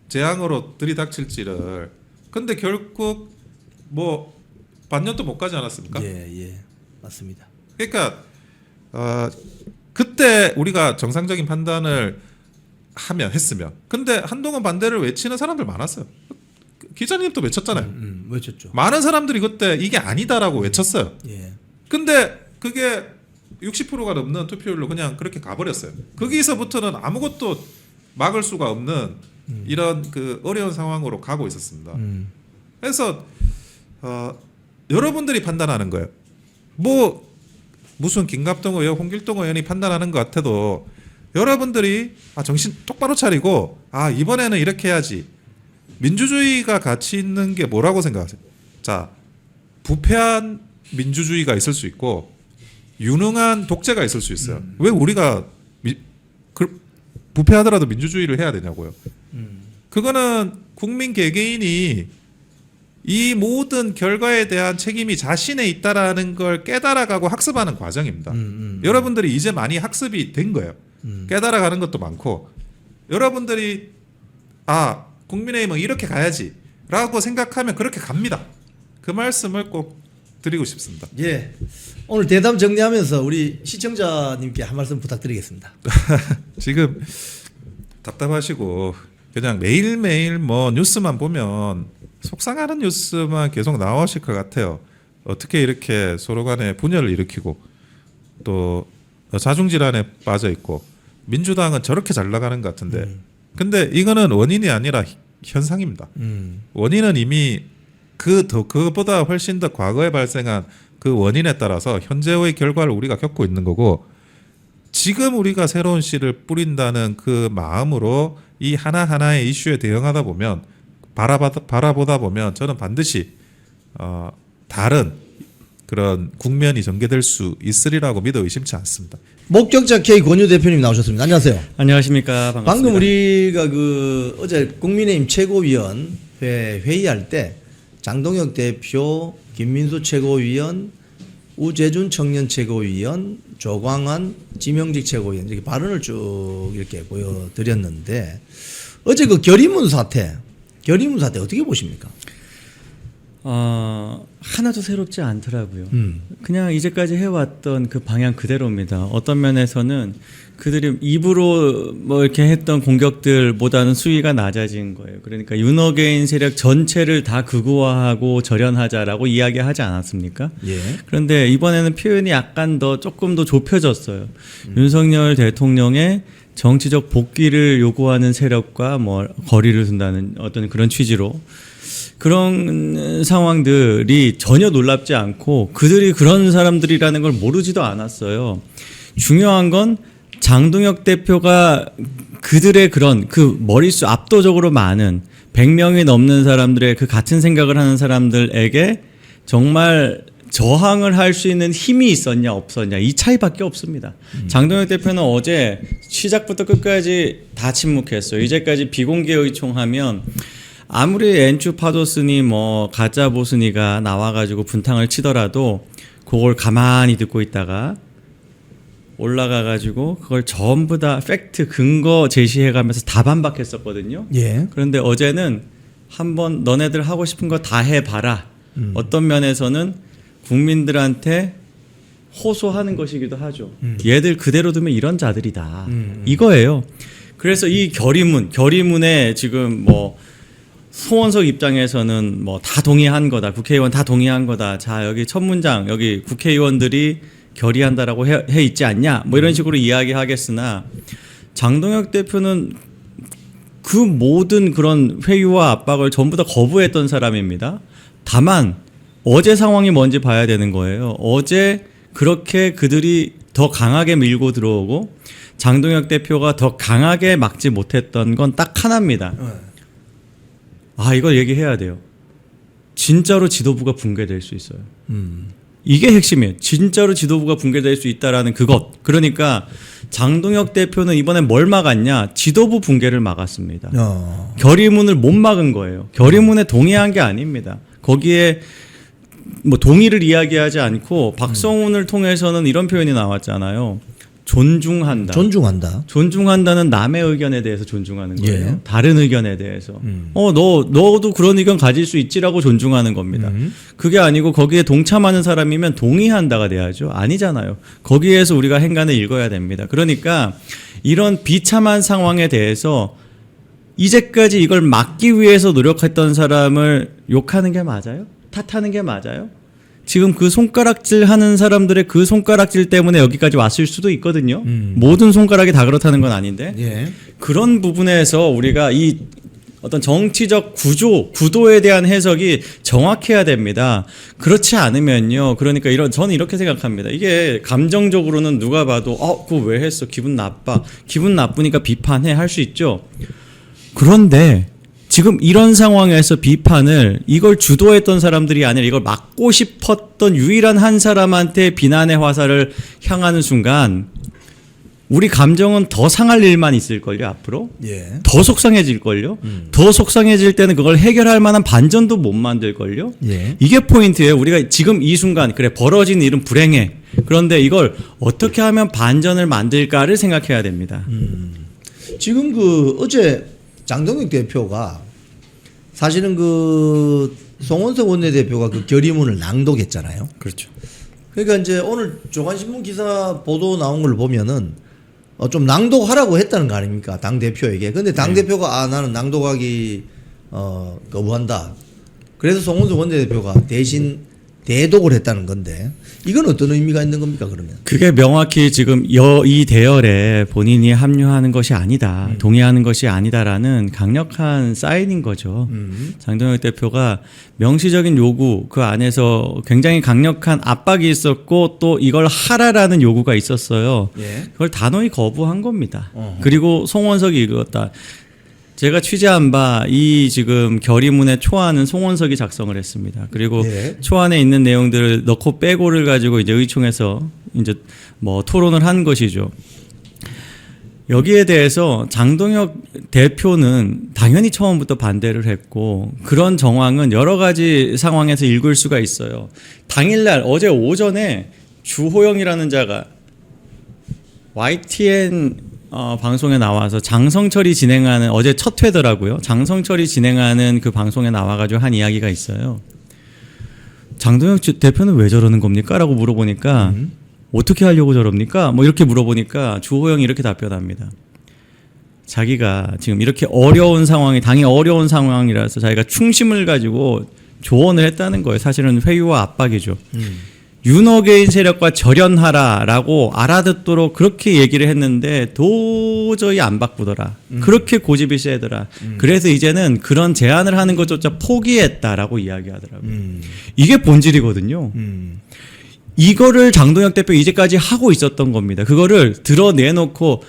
재앙으로 들이닥칠지를. 근데 결국 반년도 못 가지 않았습니까? 예. 맞습니다. 그러니까 그때 우리가 정상적인 판단을 했으면. 근데 한동훈 반대를 외치는 사람들 많았어요. 기자님도 외쳤잖아요. 외쳤죠. 많은 사람들이 그때 이게 아니다라고 외쳤어요. 예. 근데 그게 60%가 넘는 투표율로 그냥 그렇게 가버렸어요. 거기서부터는 아무것도 막을 수가 없는 이런 그 어려운 상황으로 가고 있었습니다. 그래서 여러분들이 판단하는 거예요. 무슨 김갑동 의원, 홍길동 의원이 판단하는 것 같아도 여러분들이 정신 똑바로 차리고 이번에는 이렇게 해야지. 민주주의가 가치 있는 게 뭐라고 생각하세요? 자, 부패한 민주주의가 있을 수 있고 유능한 독재가 있을 수 있어요. 왜 우리가 부패하더라도 민주주의를 해야 되냐고요. 그거는 국민 개개인이 이 모든 결과에 대한 책임이 자신에 있다라는 걸 깨달아가고 학습하는 과정입니다. 여러분들이 이제 많이 학습이 된 거예요. 깨달아가는 것도 많고 여러분들이 국민의힘은 이렇게 가야지라고 생각하면 그렇게 갑니다. 그 말씀을 꼭 드리고 싶습니다. 예. 오늘 대담 정리하면서 우리 시청자님께 한 말씀 부탁드리겠습니다. 지금 답답하시고 그냥 매일매일 뉴스만 보면 속상하는 뉴스만 계속 나오실 것 같아요. 어떻게 이렇게 서로 간에 분열을 일으키고 또 자중질환에 빠져 있고 민주당은 저렇게 잘 나가는 것 같은데 근데 이거는 원인이 아니라 현상입니다. 원인은 이미 그것보다 훨씬 더 과거에 발생한 그 원인에 따라서 현재의 결과를 우리가 겪고 있는 거고 지금 우리가 새로운 씨를 뿌린다는 그 마음으로 이 하나하나의 이슈에 대응하다 보면 바라보다 보면 저는 반드시 다른 그런 국면이 전개될 수 있으리라고 믿어 의심치 않습니다. 목격자 K 권유 대표님 나오셨습니다. 안녕하세요. 안녕하십니까. 반갑습니다. 방금 우리가 어제 국민의힘 최고위원회 회의할 때 장동혁 대표, 김민수 최고위원, 우재준 청년 최고위원, 조광환 지명직 최고위원 이렇게 발언을 쭉 이렇게 보여드렸는데 어제 그 결의문 사태 어떻게 보십니까? 하나도 새롭지 않더라고요. 그냥 이제까지 해왔던 그 방향 그대로입니다. 어떤 면에서는 그들이 입으로 이렇게 했던 공격들보다는 수위가 낮아진 거예요. 그러니까 윤호개인 세력 전체를 다 극우화하고 절연하자라고 이야기하지 않았습니까? 예. 그런데 이번에는 표현이 약간 조금 더 좁혀졌어요. 윤석열 대통령의 정치적 복귀를 요구하는 세력과 거리를 둔다는 어떤 그런 취지로 그런 상황들이 전혀 놀랍지 않고 그들이 그런 사람들이라는 걸 모르지도 않았어요. 중요한 건 장동혁 대표가 그들의 그런 그 머릿속 압도적으로 많은 100명이 넘는 사람들의 그 같은 생각을 하는 사람들에게 정말 저항을 할 수 있는 힘이 있었냐 없었냐 이 차이밖에 없습니다. 장동혁 대표는 어제 시작부터 끝까지 다 침묵했어요. 이제까지 비공개 의총하면 아무리 엔추 파도스니 뭐 가짜 보스니가 나와가지고 분탕을 치더라도 그걸 가만히 듣고 있다가 올라가가지고 그걸 전부 다 팩트 근거 제시해가면서 다 반박했었거든요. 예. 그런데 어제는 한번 너네들 하고 싶은 거 다 해봐라. 어떤 면에서는 국민들한테 호소하는 것이기도 하죠. 얘들 그대로 두면 이런 자들이다. 이거예요. 그래서 이 결의문에 지금 뭐 송원석 입장에서는 뭐 다 동의한 거다. 국회의원 다 동의한 거다. 자, 여기 첫 문장 여기 국회의원들이 결의한다라고 해 있지 않냐? 뭐 이런 식으로 이야기하겠으나 장동혁 대표는 그 모든 그런 회유와 압박을 전부 다 거부했던 사람입니다. 다만 어제 상황이 뭔지 봐야 되는 거예요. 어제 그렇게 그들이 더 강하게 밀고 들어오고 장동혁 대표가 더 강하게 막지 못했던 건 딱 하나입니다. 아, 이걸 얘기해야 돼요. 진짜로 지도부가 붕괴될 수 있어요. 이게 핵심이에요. 진짜로 지도부가 붕괴될 수 있다라는 그것. 그러니까 장동혁 대표는 이번에 뭘 막았냐? 지도부 붕괴를 막았습니다. 결의문을 못 막은 거예요. 결의문에 동의한 게 아닙니다. 거기에 뭐 동의를 이야기하지 않고 박성훈을 통해서는 이런 표현이 나왔잖아요. 존중한다. 존중한다는 남의 의견에 대해서 존중하는 거예요. 예. 다른 의견에 대해서. 너도 그런 의견 가질 수 있지라고 존중하는 겁니다. 그게 아니고 거기에 동참하는 사람이면 동의한다가 돼야죠. 아니잖아요. 거기에서 우리가 행간을 읽어야 됩니다. 그러니까 이런 비참한 상황에 대해서 이제까지 이걸 막기 위해서 노력했던 사람을 욕하는 게 맞아요? 탓하는 게 맞아요? 지금 그 손가락질 하는 사람들의 그 손가락질 때문에 여기까지 왔을 수도 있거든요. 모든 손가락이 다 그렇다는 건 아닌데. 예. 그런 부분에서 우리가 이 어떤 정치적 구도에 대한 해석이 정확해야 됩니다. 그렇지 않으면요. 그러니까 저는 이렇게 생각합니다. 이게 감정적으로는 누가 봐도 그거 왜 했어? 기분 나빠. 기분 나쁘니까 비판해 할 수 있죠. 그런데 지금 이런 상황에서 비판을 이걸 주도했던 사람들이 아니라 이걸 막고 싶었던 유일한 한 사람한테 비난의 화살을 향하는 순간 우리 감정은 더 상할 일만 있을걸요, 앞으로. 예. 더 속상해질걸요. 더 속상해질 때는 그걸 해결할 만한 반전도 못 만들걸요. 예. 이게 포인트예요. 우리가 지금 이 순간 그래 벌어진 일은 불행해. 그런데 이걸 어떻게 하면 반전을 만들까를 생각해야 됩니다. 지금 어제 장동혁 대표가 사실은 송원석 원내대표가 그 결의문을 낭독했잖아요. 그렇죠. 그러니까 이제 오늘 조간신문 기사 보도 나온 걸 보면은 좀 낭독하라고 했다는 거 아닙니까? 당 대표에게. 근데 당 대표가 나는 낭독하기 거부한다. 그래서 송원석 원내대표가 대신 대독을 했다는 건데 이건 어떤 의미가 있는 겁니까, 그러면? 그게 명확히 지금 이 대열에 본인이 합류하는 것이 아니다, 동의하는 것이 아니다라는 강력한 사인인 거죠. 장동혁 대표가 명시적인 요구 그 안에서 굉장히 강력한 압박이 있었고 또 이걸 하라라는 요구가 있었어요. 예. 그걸 단호히 거부한 겁니다. 그리고 송원석이 이루었다. 제가 취재한 바 이 지금 결의문의 초안은 송원석이 작성을 했습니다. 그리고 예. 초안에 있는 내용들을 넣고 빼고를 가지고 이제 의총에서 이제 뭐 토론을 한 것이죠. 여기에 대해서 장동혁 대표는 당연히 처음부터 반대를 했고 그런 정황은 여러 가지 상황에서 읽을 수가 있어요. 당일날 어제 오전에 주호영이라는 자가 YTN 방송에 나와서 장성철이 진행하는 어제 첫 회더라고요. 장성철이 진행하는 그 방송에 나와가지고 한 이야기가 있어요. 장동혁 대표는 왜 저러는 겁니까? 라고 물어보니까 어떻게 하려고 저럽니까? 뭐 이렇게 물어보니까 주호영이 이렇게 답변합니다. 자기가 지금 이렇게 어려운 상황이 당이 어려운 상황이라서 자기가 충심을 가지고 조언을 했다는 거예요. 사실은 회유와 압박이죠. 윤호개인 세력과 절연하라라고 알아듣도록 그렇게 얘기를 했는데 도저히 안 바꾸더라. 그렇게 고집이 세더라. 그래서 이제는 그런 제안을 하는 것조차 포기했다라고 이야기하더라고요. 이게 본질이거든요. 이거를 장동혁 대표 이제까지 하고 있었던 겁니다. 그거를 드러내놓고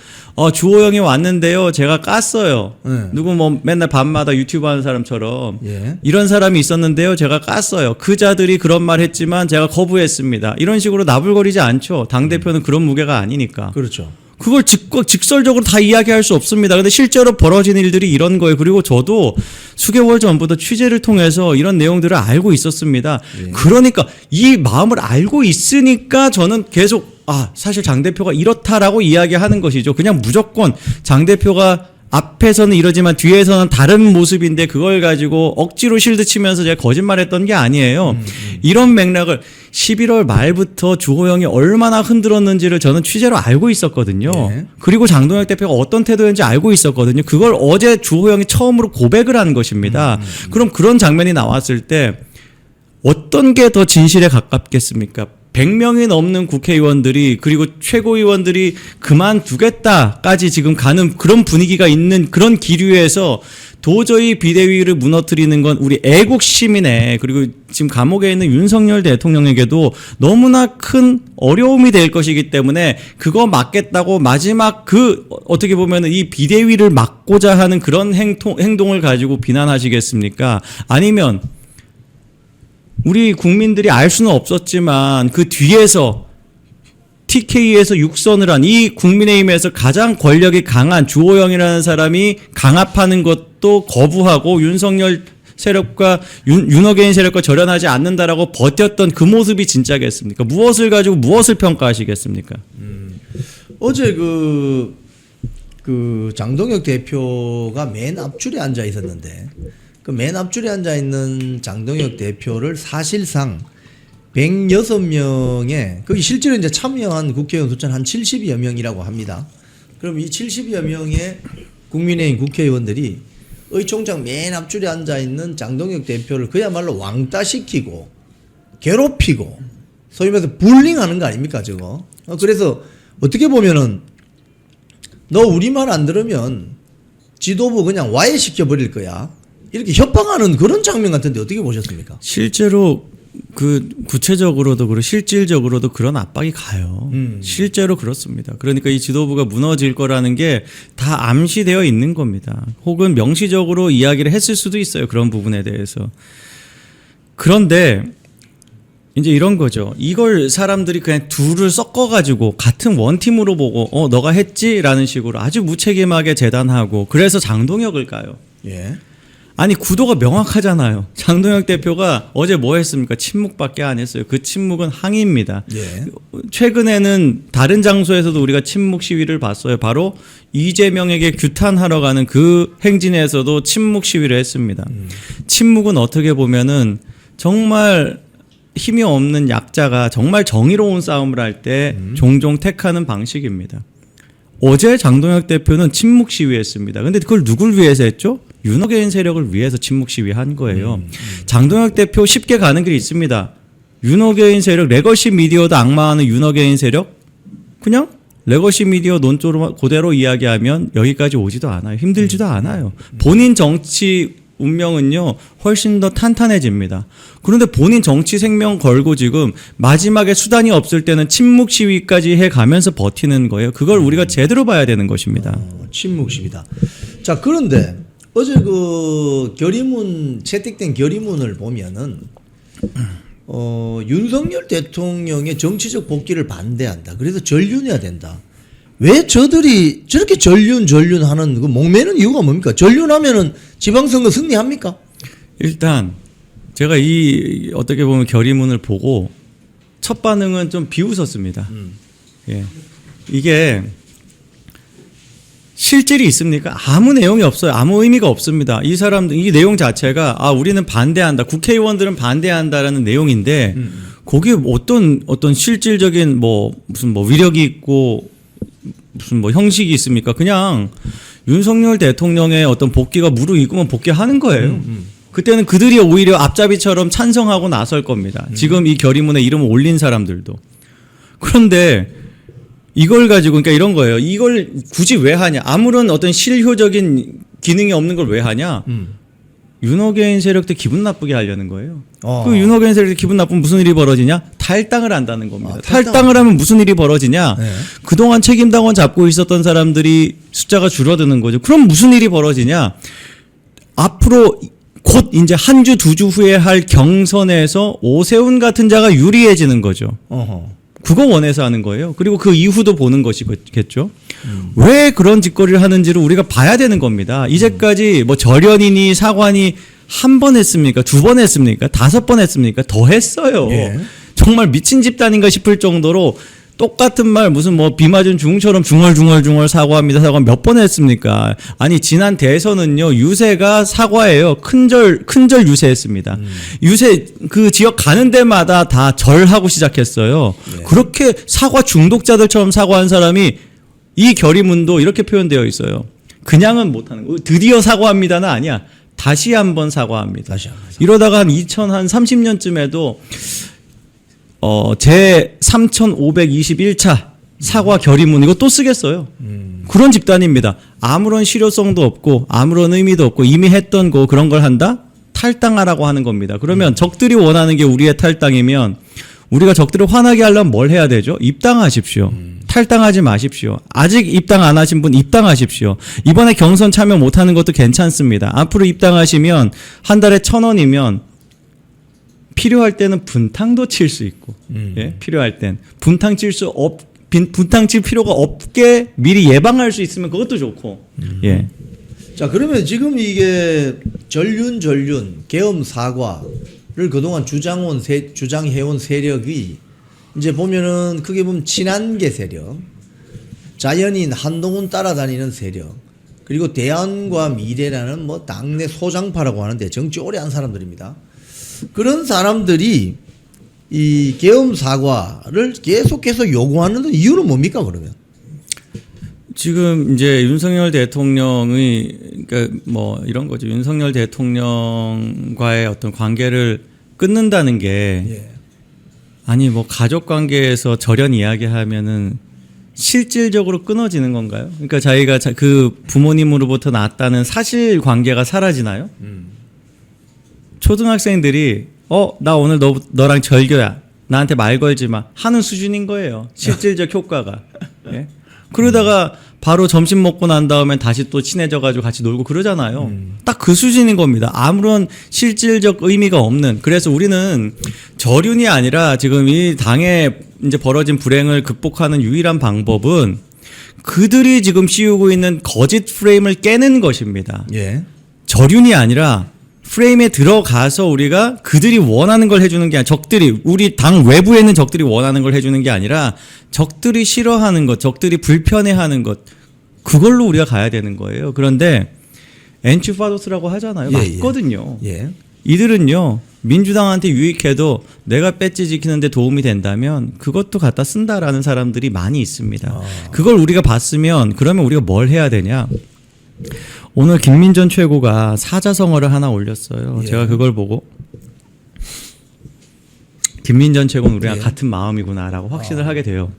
주호영이 왔는데요. 제가 깠어요. 네. 누구 뭐 맨날 밤마다 유튜브 하는 사람처럼 예. 이런 사람이 있었는데요. 제가 깠어요. 그 자들이 그런 말 했지만 제가 거부했습니다. 이런 식으로 나불거리지 않죠. 당대표는 그런 무게가 아니니까. 그렇죠. 그걸 직설적으로 다 이야기할 수 없습니다. 근데 실제로 벌어진 일들이 이런 거예요. 그리고 저도 수개월 전부터 취재를 통해서 이런 내용들을 알고 있었습니다. 그러니까 이 마음을 알고 있으니까 저는 계속 사실 장 대표가 이렇다라고 이야기하는 것이죠. 그냥 무조건 장 대표가 앞에서는 이러지만 뒤에서는 다른 모습인데 그걸 가지고 억지로 실드 치면서 제가 거짓말했던 게 아니에요. 이런 맥락을 11월 말부터 주호영이 얼마나 흔들었는지를 저는 취재로 알고 있었거든요. 네. 그리고 장동혁 대표가 어떤 태도였는지 알고 있었거든요. 그걸 어제 주호영이 처음으로 고백을 한 것입니다. 그럼 그런 장면이 나왔을 때 어떤 게 더 진실에 가깝겠습니까? 100명이 넘는 국회의원들이 그리고 최고위원들이 그만두겠다까지 지금 가는 그런 분위기가 있는 그런 기류에서 도저히 비대위를 무너뜨리는 건 우리 애국 시민의 그리고 지금 감옥에 있는 윤석열 대통령에게도 너무나 큰 어려움이 될 것이기 때문에 그거 막겠다고 마지막 어떻게 보면은 이 비대위를 막고자 하는 그런 행동을 가지고 비난하시겠습니까? 아니면 우리 국민들이 알 수는 없었지만 그 뒤에서 TK에서 육선을 한 이 국민의힘에서 가장 권력이 강한 주호영이라는 사람이 강압하는 것도 거부하고 윤석열 세력과 윤어게인 세력과 절연하지 않는다라고 버텼던 그 모습이 진짜겠습니까? 무엇을 가지고 무엇을 평가하시겠습니까? 어제 그 장동혁 대표가 맨 앞줄에 앉아 있었는데 그 맨 앞줄에 앉아 있는 장동혁 대표를 사실상 106명의 거기 실제로 이제 참여한 국회의원 숫자는 한 70여 명이라고 합니다. 그럼 이 70여 명의 국민의힘 국회의원들이 의총장 맨 앞줄에 앉아 있는 장동혁 대표를 그야말로 왕따시키고 괴롭히고 소위 말해서 불링하는 거 아닙니까 저거? 그래서 어떻게 보면은 너 우리 말 안 들으면 지도부 그냥 와해시켜 버릴 거야. 이렇게 협박하는 그런 장면 같은데 어떻게 보셨습니까? 실제로 구체적으로도 그렇고 실질적으로도 그런 압박이 가요. 실제로 그렇습니다. 그러니까 이 지도부가 무너질 거라는 게 다 암시되어 있는 겁니다. 혹은 명시적으로 이야기를 했을 수도 있어요. 그런 부분에 대해서. 그런데 이제 이런 거죠. 이걸 사람들이 그냥 둘을 섞어가지고 같은 원팀으로 보고 너가 했지라는 식으로 아주 무책임하게 재단하고 그래서 장동혁을 까요. 예. 아니 구도가 명확하잖아요. 장동혁 대표가 어제 뭐 했습니까? 침묵밖에 안 했어요. 그 침묵은 항의입니다. 예. 최근에는 다른 장소에서도 우리가 침묵 시위를 봤어요. 바로 이재명에게 규탄하러 가는 그 행진에서도 침묵 시위를 했습니다. 침묵은 어떻게 보면은 정말 힘이 없는 약자가 정말 정의로운 싸움을 할 때 종종 택하는 방식입니다. 어제 장동혁 대표는 침묵 시위했습니다. 근데 그걸 누굴 위해서 했죠? 윤어게인 세력을 위해서 침묵 시위한 거예요. 장동혁 대표 쉽게 가는 길이 있습니다. 윤어게인 세력, 레거시 미디어도 악마하는 윤어게인 세력 그냥 레거시 미디어 논조로 그대로 이야기하면 여기까지 오지도 않아요. 힘들지도 않아요. 본인 정치 운명은요 훨씬 더 탄탄해집니다. 그런데 본인 정치 생명 걸고 지금 마지막에 수단이 없을 때는 침묵 시위까지 해가면서 버티는 거예요. 그걸 우리가 제대로 봐야 되는 것입니다. 침묵 시위다. 자 그런데 어제 그 결의문 채택된 결의문을 보면은 윤석열 대통령의 정치적 복귀를 반대한다. 그래서 전륜해야 된다. 왜 저들이 저렇게 전륜하는 그 목매는 이유가 뭡니까? 전륜하면은 지방선거 승리합니까? 일단 제가 이 어떻게 보면 결의문을 보고 첫 반응은 좀 비웃었습니다. 예. 이게 실질이 있습니까? 아무 내용이 없어요. 아무 의미가 없습니다. 이 사람들 이 내용 자체가 우리는 반대한다. 국회의원들은 반대한다라는 내용인데 거기에 어떤 실질적인 무슨 위력이 있고 무슨 형식이 있습니까? 그냥 윤석열 대통령의 어떤 복귀가 무르익으면 복귀하는 거예요. 그때는 그들이 오히려 앞잡이처럼 찬성하고 나설 겁니다. 지금 이 결의문에 이름을 올린 사람들도. 그런데 이걸 가지고 그러니까 이런 거예요. 이걸 굳이 왜 하냐? 아무런 어떤 실효적인 기능이 없는 걸 왜 하냐? 윤어게인 세력도 기분 나쁘게 하려는 거예요. 그 윤어게인 세력도 기분 나쁘면 무슨 일이 벌어지냐? 탈당을 한다는 겁니다. 탈당을 하면 무슨 일이 벌어지냐? 네. 그동안 책임당원 잡고 있었던 사람들이 숫자가 줄어드는 거죠. 그럼 무슨 일이 벌어지냐? 앞으로 곧 이제 한 주, 두 주 후에 할 경선에서 오세훈 같은 자가 유리해지는 거죠. 어허. 그거 원해서 하는 거예요. 그리고 그 이후도 보는 것이겠죠. 왜 그런 짓거리를 하는지를 우리가 봐야 되는 겁니다. 이제까지 뭐 절연이니 사관이 한 번 했습니까? 2번 했습니까? 5번 했습니까? 더 했어요. 예. 정말 미친 집단인가 싶을 정도로 똑같은 말 무슨 뭐 비 맞은 중처럼 중얼중얼 사과합니다. 사과 몇 번 했습니까? 아니 지난 대선은요 유세가 사과예요. 큰절 유세했습니다. 유세 그 지역 가는 데마다 다 절하고 시작했어요. 네. 그렇게 사과 중독자들처럼 사과한 사람이 이 결의문도 이렇게 표현되어 있어요. 그냥은 못하는 거. 드디어 사과합니다는 아니야. 다시 한번 사과합니다. 다시 한번 이러다가 한 2030년쯤에도 제 3521차 사과 결의문 이거 또 쓰겠어요. 그런 집단입니다. 아무런 실효성도 없고 아무런 의미도 없고 이미 했던 거 그런 걸 한다? 탈당하라고 하는 겁니다. 그러면 적들이 원하는 게 우리의 탈당이면 우리가 적들을 화나게 하려면 뭘 해야 되죠? 입당하십시오. 탈당하지 마십시오. 아직 입당 안 하신 분 입당하십시오. 이번에 경선 참여 못하는 것도 괜찮습니다. 앞으로 입당하시면 한 달에 1,000원이면 필요할 때는 분탕도 칠 수 있고, 예? 필요할 땐 분탕 칠 필요가 없게 미리 예방할 수 있으면 그것도 좋고, 예. 자, 그러면 지금 이게 전륜 계엄 사과를 그동안 주장해온 세력이 이제 보면은 크게 보면 친한계 세력, 자연인 한동훈 따라다니는 세력, 그리고 대안과 미래라는 뭐 당내 소장파라고 하는데 정치 오래 한 사람들입니다. 그런 사람들이 이 계엄 사과를 계속해서 요구하는 이유는 뭡니까 그러면? 지금 이제 윤석열 대통령의 그러니까 뭐 이런 거죠. 윤석열 대통령과의 어떤 관계를 끊는다는 게 예. 아니 뭐 가족 관계에서 절연 이야기하면은 실질적으로 끊어지는 건가요? 그러니까 자기가 그 부모님으로부터 낳았다는 사실 관계가 사라지나요? 초등학생들이 나 오늘 너랑 절교야. 나한테 말 걸지 마. 하는 수준인 거예요. 실질적 효과가. 예? 그러다가 바로 점심 먹고 난 다음에 다시 또 친해져 가지고 같이 놀고 그러잖아요. 딱 그 수준인 겁니다. 아무런 실질적 의미가 없는. 그래서 우리는 절윤이 아니라 지금 이 당에 이제 벌어진 불행을 극복하는 유일한 방법은 그들이 지금 씌우고 있는 거짓 프레임을 깨는 것입니다. 예. 절윤이 아니라 프레임에 들어가서 우리가 그들이 원하는 걸 해주는 게 아니라 적들이 우리 당 외부에 있는 적들이 원하는 걸 해주는 게 아니라 적들이 싫어하는 것, 적들이 불편해하는 것 그걸로 우리가 가야 되는 거예요. 그런데 엔추파도스라고 하잖아요. 예, 맞거든요. 예. 이들은요 민주당한테 유익해도 내가 배지 지키는데 도움이 된다면 그것도 갖다 쓴다라는 사람들이 많이 있습니다. 그걸 우리가 봤으면 그러면 우리가 뭘 해야 되냐? 오늘 김민전 최고가 사자성어를 하나 올렸어요. 예. 제가 그걸 보고 김민전 최고는 우리가 예. 같은 마음이구나라고 확신을 하게 돼요.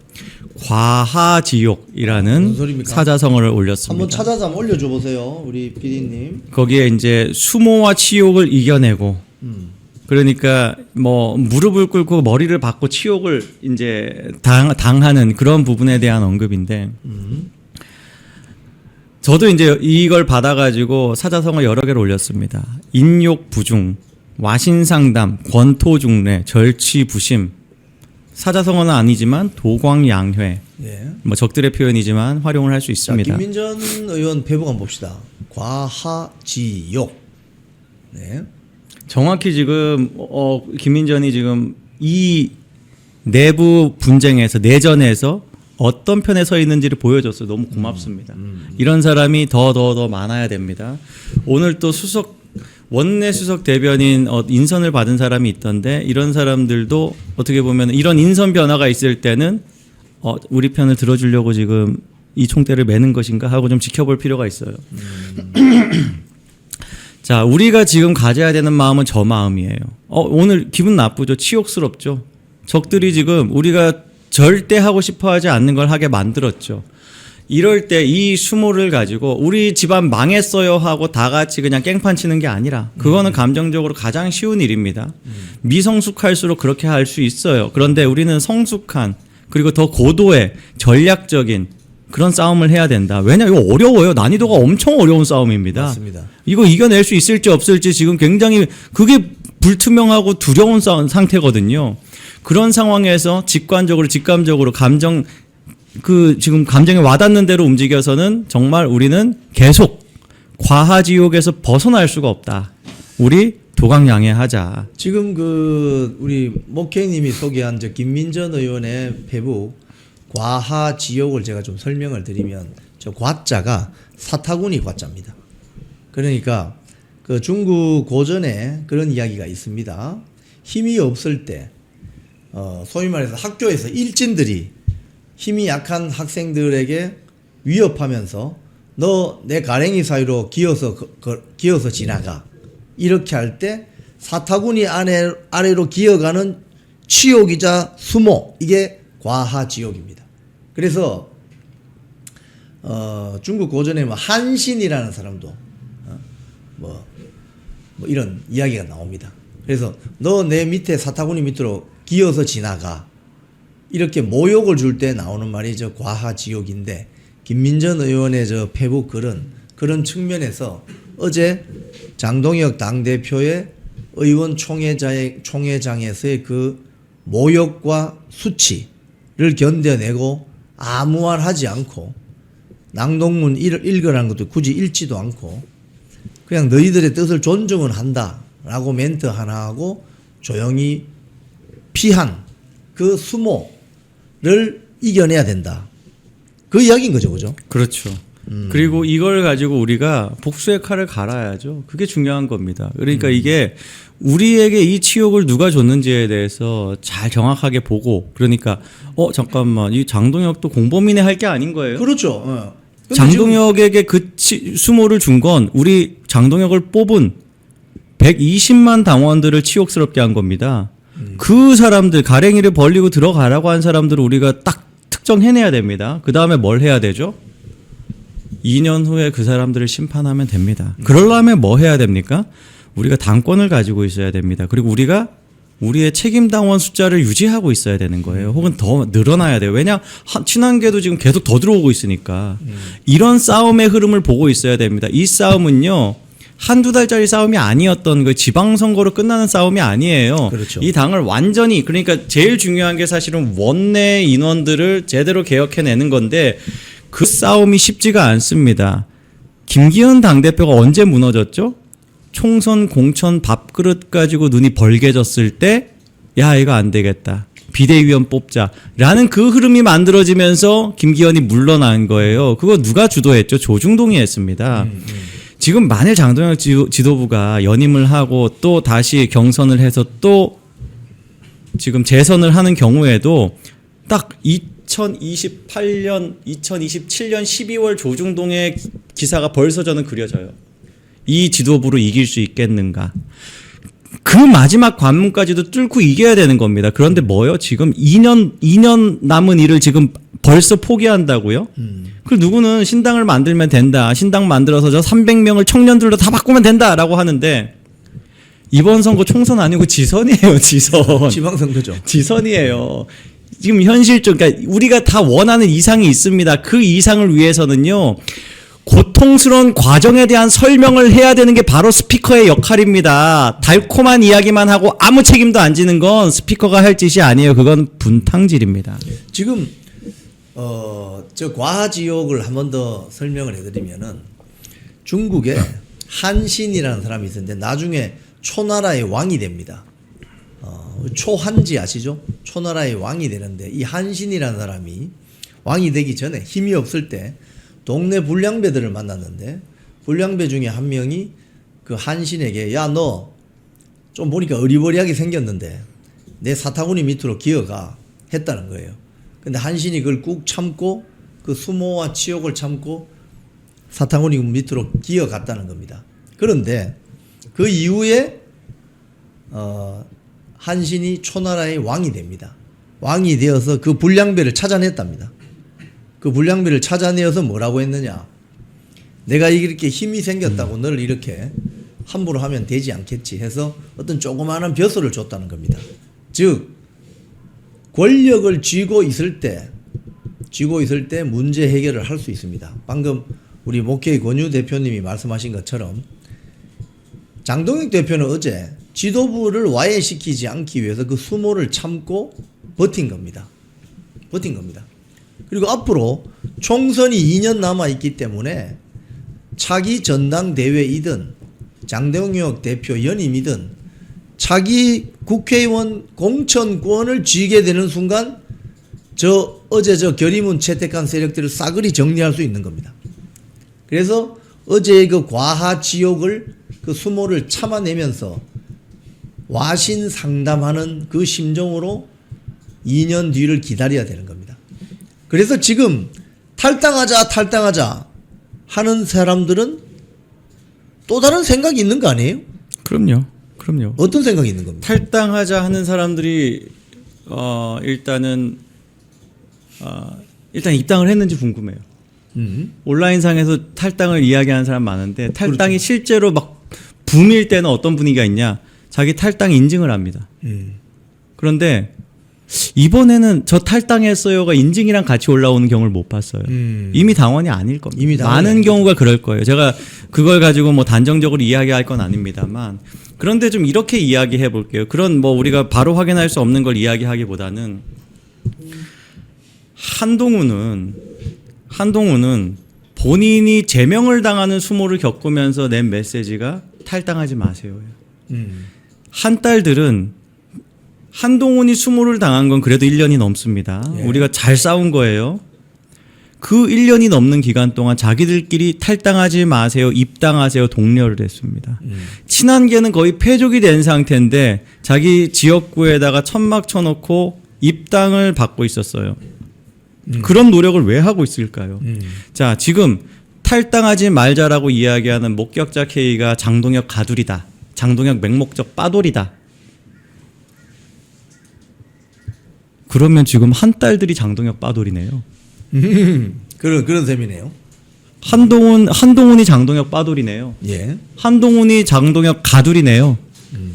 과하지욕이라는 무슨 소리입니까? 사자성어를 올렸습니다. 한번 찾아서 한번 올려줘 보세요, 우리 PD님. 거기에 이제 수모와 치욕을 이겨내고 그러니까 뭐 무릎을 꿇고 머리를 박고 치욕을 이제 당하는 그런 부분에 대한 언급인데 저도 이제 이걸 받아가지고 사자성어 여러 개를 올렸습니다. 인욕부중, 와신상담, 권토중래, 절치부심. 사자성어는 아니지만 도광양회. 예. 뭐 적들의 표현이지만 활용을 할 수 자, 있습니다. 김민전 의원 페북 한번 봅시다. 과하지욕. 네. 정확히 지금 김민전이 지금 이 내부 분쟁에서 내전에서 어떤 편에 서 있는지를 보여줬어요. 너무 고맙습니다. 이런 사람이 더 많아야 됩니다. 오늘 또 원내 수석 대변인 인선을 받은 사람이 있던데 이런 사람들도 어떻게 보면 이런 인선 변화가 있을 때는 우리 편을 들어주려고 지금 이 총대를 매는 것인가 하고 좀 지켜볼 필요가 있어요. 자, 우리가 지금 가져야 되는 마음은 저 마음이에요. 오늘 기분 나쁘죠? 치욕스럽죠? 적들이 지금 우리가 절대 하고 싶어 하지 않는 걸 하게 만들었죠. 이럴 때 이 수모를 가지고 우리 집안 망했어요 하고 다 같이 그냥 깽판 치는 게 아니라 그거는 감정적으로 가장 쉬운 일입니다. 미성숙할수록 그렇게 할 수 있어요. 그런데 우리는 성숙한 그리고 더 고도의 전략적인 그런 싸움을 해야 된다. 왜냐 이거 어려워요. 난이도가 엄청 어려운 싸움입니다. 맞습니다. 이거 이겨낼 수 있을지 없을지 지금 굉장히 그게 불투명하고 두려운 상태거든요. 그런 상황에서 직감적으로 지금 감정에 와닿는 대로 움직여서는 정말 우리는 계속 과하지옥에서 벗어날 수가 없다. 우리 도강양해하자. 지금 우리 목회님이 소개한 저 김민전 의원의 페북 과하지옥을 제가 좀 설명을 드리면 저 과자가 사타구니 과자입니다. 그러니까 그 중국 고전에 그런 이야기가 있습니다. 힘이 없을 때 소위 말해서 학교에서 일진들이 힘이 약한 학생들에게 위협하면서 너 내 가랭이 사이로 기어서 지나가 이렇게 할 때 사타구니 아래로 기어가는 치욕이자 수모, 이게 과하지옥입니다. 그래서 중국 고전에 뭐 한신이라는 사람도 뭐 이런 이야기가 나옵니다. 그래서 너 내 밑에 사타구니 밑으로 기어서 지나가 이렇게 모욕을 줄 때 나오는 말이 저 과하지옥인데, 김민전 의원의 저 페북 글은 그런 측면에서 어제 장동혁 당대표의 의원 총회장에서의 그 모욕과 수치를 견뎌내고 아무 말 하지 않고 낭독문 읽으라는 것도 굳이 읽지도 않고 그냥 너희들의 뜻을 존중은 한다라고 멘트 하나 하고 조용히 피한 그 수모를 이겨내야 된다. 그 이야기인 거죠, 그죠? 그렇죠. 그리고 이걸 가지고 우리가 복수의 칼을 갈아야죠. 그게 중요한 겁니다. 그러니까 이게 우리에게 이 치욕을 누가 줬는지에 대해서 잘 정확하게 보고, 그러니까 잠깐만, 이 장동혁도 공범이네 할 게 아닌 거예요. 그렇죠. 장동혁에게 그 수모를 준 건 우리 장동혁을 뽑은 120만 당원들을 치욕스럽게 한 겁니다. 그 사람들, 가랭이를 벌리고 들어가라고 한 사람들을 우리가 딱 특정해내야 됩니다. 그 다음에 뭘 해야 되죠? 2년 후에 그 사람들을 심판하면 됩니다. 그러려면 뭐 해야 됩니까? 우리가 당권을 가지고 있어야 됩니다. 그리고 우리가 우리의 책임당원 숫자를 유지하고 있어야 되는 거예요. 혹은 더 늘어나야 돼요. 왜냐? 친한계도 지금 계속 더 들어오고 있으니까. 이런 싸움의 흐름을 보고 있어야 됩니다. 이 싸움은요, 한두 달짜리 싸움이 아니었던 그 지방선거로 끝나는 싸움이 아니에요. 그렇죠. 이 당을 완전히, 그러니까 제일 중요한 게 사실은 원내 인원들을 제대로 개혁해내는 건데 그 싸움이 쉽지가 않습니다. 김기현 당대표가 언제 무너졌죠? 총선 공천 밥그릇 가지고 눈이 벌게졌을 때, 야, 이거 안 되겠다, 비대위원 뽑자라는 그 흐름이 만들어지면서 김기현이 물러난 거예요. 그거 누가 주도했죠? 조중동이 했습니다. 지금 만일 장동혁 지도부가 연임을 하고 또 다시 경선을 해서 또 지금 재선을 하는 경우에도 딱 2027년 12월 조중동의 기사가 벌써 저는 그려져요. 이 지도부로 이길 수 있겠는가? 그 마지막 관문까지도 뚫고 이겨야 되는 겁니다. 그런데 뭐요? 지금 2년 남은 일을 지금 벌써 포기한다고요? 그 누구는 신당을 만들면 된다. 신당 만들어서 저 300명을 청년들로 다 바꾸면 된다라고 하는데 이번 선거 총선 아니고 지선이에요. 지선. 지방선거죠. 지선이에요. 지금 현실적, 그러니까 우리가 다 원하는 이상이 있습니다. 그 이상을 위해서는요, 고통스러운 과정에 대한 설명을 해야 되는 게 바로 스피커의 역할입니다. 달콤한 이야기만 하고 아무 책임도 안 지는 건 스피커가 할 짓이 아니에요. 그건 분탕질입니다. 지금 저 과하지옥을 한 번 더 설명을 해드리면은 중국에 한신이라는 사람이 있었는데 나중에 초나라의 왕이 됩니다. 초한지 아시죠? 초나라의 왕이 되는데 이 한신이라는 사람이 왕이 되기 전에 힘이 없을 때 동네 불량배들을 만났는데 불량배 중에 한 명이 그 한신에게 야, 너 좀 보니까 어리버리하게 생겼는데 내 사타구니 밑으로 기어가 했다는 거예요. 근데 한신이 그걸 꾹 참고 그 수모와 치욕을 참고 사타구니 밑으로 기어갔다는 겁니다. 그런데 그 이후에 한신이 초나라의 왕이 됩니다. 왕이 되어서 그 불량배를 찾아냈답니다. 그 불량배를 찾아내어서 뭐라고 했느냐? 내가 이렇게 힘이 생겼다고 너를 이렇게 함부로 하면 되지 않겠지 해서 어떤 조그마한 벼슬을 줬다는 겁니다. 즉 권력을 쥐고 있을 때 문제 해결을 할 수 있습니다. 방금 우리 목회의 권유 대표님이 말씀하신 것처럼 장동혁 대표는 어제 지도부를 와해시키지 않기 위해서 그 수모를 참고 버틴 겁니다. 버틴 겁니다. 그리고 앞으로 총선이 2년 남아 있기 때문에 차기 전당대회이든 장동혁 대표 연임이든 차기 국회의원 공천권을 쥐게 되는 순간 어제 결의문 채택한 세력들을 싸그리 정리할 수 있는 겁니다. 그래서 어제의 그 과하 지옥을 그 수모를 참아내면서 와신 상담하는 그 심정으로 2년 뒤를 기다려야 되는 겁니다. 그래서 지금 탈당하자 하는 사람들은 또 다른 생각이 있는 거 아니에요? 그럼요. 어떤 생각이 있는 겁니까? 탈당하자 하는 사람들이 일단 입당을 했는지 궁금해요. 온라인상에서 탈당을 이야기하는 사람 많은데 탈당이 그렇죠. 실제로 막 붐일 때는 어떤 분위기가 있냐? 자기 탈당 인증을 합니다. 그런데 이번에는 저 탈당했어요가 인증이랑 같이 올라오는 경우를 못 봤어요. 이미 당원이 아닐 겁니다. 이미 당원이 많은 아닐 경우가 그럴 거예요. 제가 그걸 가지고 뭐 단정적으로 이야기할 건 아닙니다만 그런데 좀 이렇게 이야기해 볼게요. 그런 뭐 우리가 바로 확인할 수 없는 걸 이야기하기보다는 한동훈은 본인이 제명을 당하는 수모를 겪으면서 낸 메시지가 탈당하지 마세요예요. 한딸들은 한동훈이 수모를 당한 건 그래도 1년이 넘습니다. 예. 우리가 잘 싸운 거예요. 그 1년이 넘는 기간 동안 자기들끼리 탈당하지 마세요, 입당하세요 독려를 했습니다. 친한계는 거의 패족이 된 상태인데 자기 지역구에다가 천막 쳐놓고 입당을 받고 있었어요. 그런 노력을 왜 하고 있을까요? 자, 지금 탈당하지 말자라고 이야기하는 목격자 K가 장동혁 가두리다. 장동혁 맹목적 빠돌이다. 그러면 지금 한딸들이 장동혁 빠돌이네요. 그런 셈이네요. 한동훈이 장동혁 빠돌이네요. 예. 한동훈이 장동혁 가두리네요.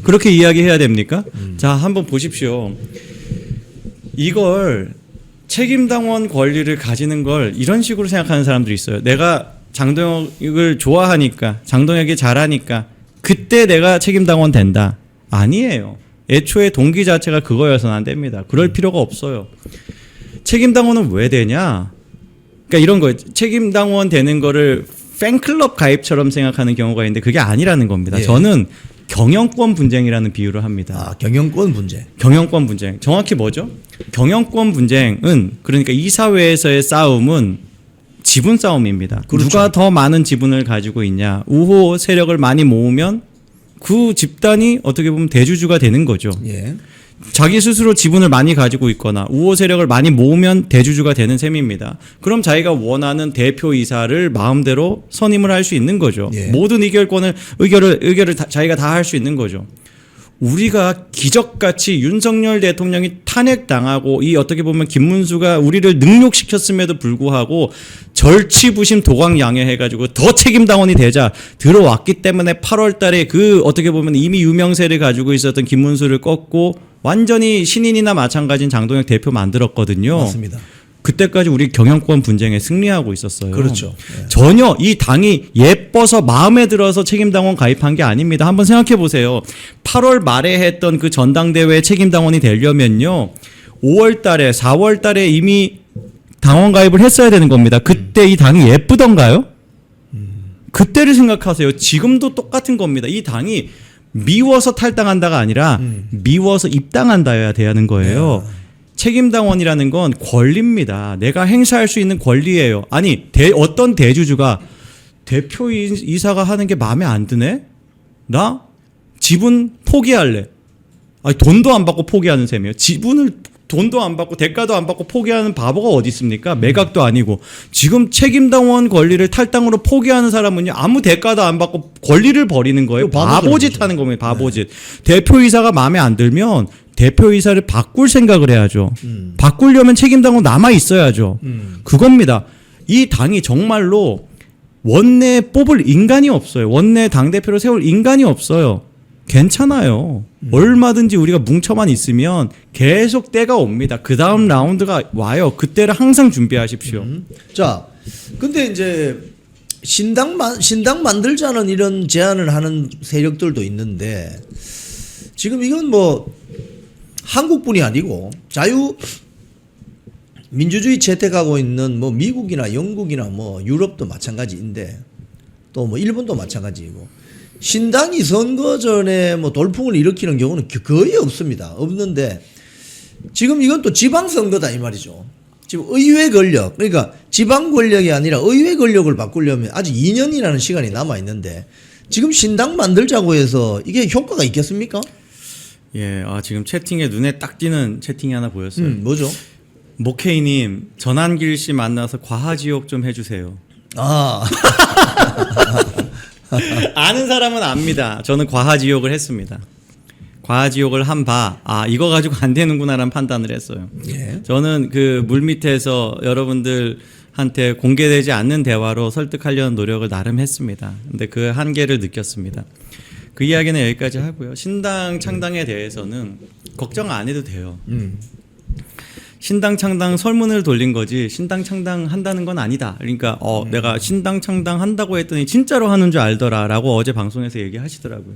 그렇게 이야기해야 됩니까? 자, 한번 보십시오. 이걸 책임당원 권리를 가지는 걸 이런 식으로 생각하는 사람들이 있어요. 내가 장동혁을 좋아하니까, 장동혁이 잘하니까 그때 내가 책임당원 된다. 아니에요. 애초에 동기 자체가 그거여서는 안 됩니다. 그럴 필요가 없어요. 책임당원은 왜 되냐? 그러니까 이런 거예요. 책임당원 되는 거를 팬클럽 가입처럼 생각하는 경우가 있는데 그게 아니라는 겁니다. 예. 저는 경영권 분쟁이라는 비유를 합니다. 경영권 분쟁. 경영권 분쟁. 정확히 뭐죠? 경영권 분쟁은 그러니까 이 사회에서의 싸움은 지분 싸움입니다. 그렇죠. 누가 더 많은 지분을 가지고 있냐. 우호 세력을 많이 모으면 그 집단이 어떻게 보면 대주주가 되는 거죠. 예. 자기 스스로 지분을 많이 가지고 있거나 우호 세력을 많이 모으면 대주주가 되는 셈입니다. 그럼 자기가 원하는 대표이사를 마음대로 선임을 할 수 있는 거죠. 예. 모든 의결을 자기가 다 할 수 있는 거죠. 우리가 기적같이 윤석열 대통령이 탄핵당하고 이 어떻게 보면 김문수가 우리를 능욕시켰음에도 불구하고 절치부심 도광양해해가지고 더 책임당원이 되자 들어왔기 때문에 8월 달에 그 어떻게 보면 이미 유명세를 가지고 있었던 김문수를 꺾고 완전히 신인이나 마찬가지인 장동혁 대표 만들었거든요. 맞습니다. 그때까지 우리 경영권 분쟁에 승리하고 있었어요. 그렇죠. 예. 전혀 이 당이 예뻐서 마음에 들어서 책임당원 가입한 게 아닙니다. 한번 생각해 보세요. 8월 말에 했던 그 전당대회 책임당원이 되려면요. 5월 달에 4월 달에 이미 당원 가입을 했어야 되는 겁니다. 그때 이 당이 예쁘던가요? 그때를 생각하세요. 지금도 똑같은 겁니다. 이 당이 미워서 탈당한다가 아니라 미워서 입당한다여야 되는 거예요. 책임당원이라는 건 권리입니다. 내가 행사할 수 있는 권리예요. 아니 어떤 대주주가 대표이사가 하는 게 마음에 안 드네? 나 지분 포기할래. 아니 돈도 안 받고 포기하는 셈이에요. 지분을 돈도 안 받고 대가도 안 받고 포기하는 바보가 어디 있습니까? 매각도 아니고. 지금 책임당원 권리를 탈당으로 포기하는 사람은요. 아무 대가도 안 받고 권리를 버리는 거예요. 바보짓 하는 겁니다. 바보짓. 대표이사가 마음에 안 들면 대표이사를 바꿀 생각을 해야죠. 바꾸려면 책임당원 남아 있어야죠. 그겁니다. 이 당이 정말로 원내 뽑을 인간이 없어요. 원내 당대표를 세울 인간이 없어요. 괜찮아요. 얼마든지 우리가 뭉쳐만 있으면 계속 때가 옵니다. 그 다음 라운드가 와요. 그때를 항상 준비하십시오. 자, 근데 이제 신당 만들자는 이런 제안을 하는 세력들도 있는데 지금 이건 뭐 한국뿐이 아니고 민주주의 채택하고 있는 뭐 미국이나 영국이나 뭐 유럽도 마찬가지인데 또 뭐 일본도 마찬가지이고 신당이 선거 전에 뭐 돌풍을 일으키는 경우는 거의 없습니다. 없는데 지금 이건 또 지방선거다 이 말이죠. 지금 의회 권력 그러니까 지방 권력이 아니라 의회 권력을 바꾸려면 아직 2년이라는 시간이 남아 있는데 지금 신당 만들자고 해서 이게 효과가 있겠습니까? 예, 지금 채팅에 눈에 딱 띄는 채팅이 하나 보였어요. 뭐죠? 모케이님 전한길 씨 만나서 과하지옥 좀 해주세요. 아 아는 사람은 압니다. 저는 과하지옥을 했습니다. 과하지옥을 한 바, 이거 가지고 안 되는구나라는 판단을 했어요. 예. 저는 그 물밑에서 여러분들한테 공개되지 않는 대화로 설득하려는 노력을 나름 했습니다. 근데 그 한계를 느꼈습니다. 그 이야기는 여기까지 하고요. 신당 창당에 대해서는 걱정 안 해도 돼요. 신당 창당 설문을 돌린 거지 신당 창당 한다는 건 아니다. 그러니까 내가 신당 창당 한다고 했더니 진짜로 하는 줄 알더라라고 어제 방송에서 얘기하시더라고요.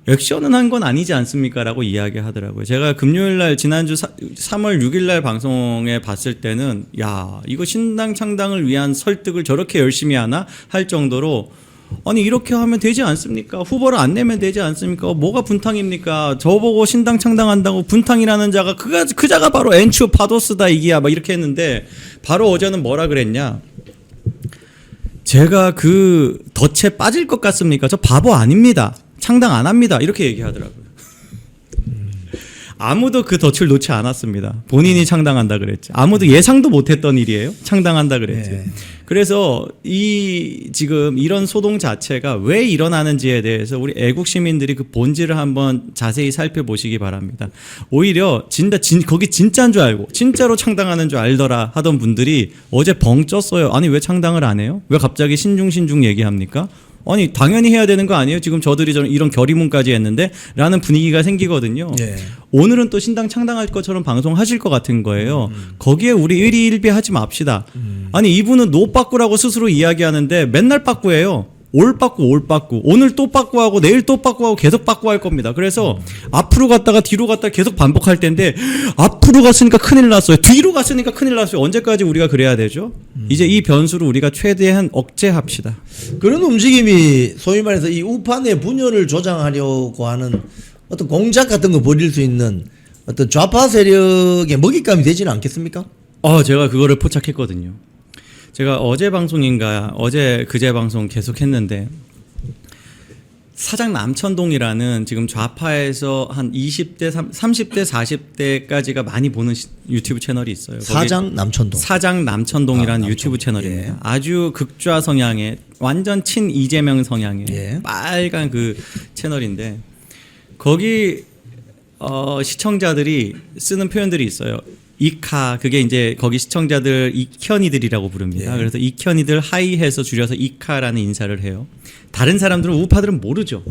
액션은 한 건 아니지 않습니까라고 이야기하더라고요. 제가 금요일 날 지난주 3월 6일 날 방송에 봤을 때는 야, 이거 신당 창당을 위한 설득을 저렇게 열심히 하나 할 정도로 아니 이렇게 하면 되지 않습니까? 후보를 안 내면 되지 않습니까? 뭐가 분탕입니까? 저보고 신당 창당한다고 분탕이라는 자가 그 자가 바로 엔추 파도스다 이기야 막 이렇게 했는데 바로 어제는 뭐라 그랬냐? 제가 그 덫에 빠질 것 같습니까? 저 바보 아닙니다. 창당 안 합니다. 이렇게 얘기하더라고요. 아무도 그 덫을 놓지 않았습니다. 본인이 창당한다 그랬지. 아무도 예상도 못했던 일이에요. 창당한다 그랬지. 네. 그래서 지금 이런 소동 자체가 왜 일어나는지에 대해서 우리 애국 시민들이 그 본질을 한번 자세히 살펴보시기 바랍니다. 오히려 거기 진짜인 줄 알고 진짜로 창당하는 줄 알더라 하던 분들이 어제 벙 쪘어요. 아니 왜 창당을 안 해요? 왜 갑자기 신중 얘기합니까? 아니 당연히 해야 되는 거 아니에요? 지금 저들이 이런 결의문까지 했는데 라는 분위기가 생기거든요. 네. 오늘은 또 신당 창당할 것처럼 방송하실 것 같은 거예요. 거기에 우리 일희일비하지 맙시다. 아니 이분은 노 빠꾸라고 스스로 이야기하는데 맨날 빠꾸예요. 올 빠꾸 오늘 또 빠꾸하고 내일 또 빠꾸하고 계속 빠꾸할 겁니다. 그래서 앞으로 갔다가 뒤로 갔다가 계속 반복할 텐데 앞으로 갔으니까 큰일 났어요. 뒤로 갔으니까 큰일 났어요. 언제까지 우리가 그래야 되죠? 이제 이 변수를 우리가 최대한 억제합시다. 그런 움직임이 소위 말해서 이 우판의 분열을 조장하려고 하는 어떤 공작 같은 거 벌일 수 있는 어떤 좌파 세력의 먹잇감이 되지는 않겠습니까? 제가 그거를 포착했거든요. 제가 어제 그제 방송 계속 했는데 사장 남천동이라는 지금 좌파에서 한 20대, 30대, 40대까지가 많이 보는 유튜브 채널이 있어요. 사장 남천동이라는 유튜브 채널입니다. 예. 아주 극좌 성향의 완전 친 이재명 성향의 예. 빨간 그 채널인데 거기 시청자들이 쓰는 표현들이 있어요. 이카 그게 이제 거기 시청자들 이현이들이라고 부릅니다. 예. 그래서 이현이들 하이해서 줄여서 이카라는 인사를 해요. 다른 사람들은 우파들은 모르죠.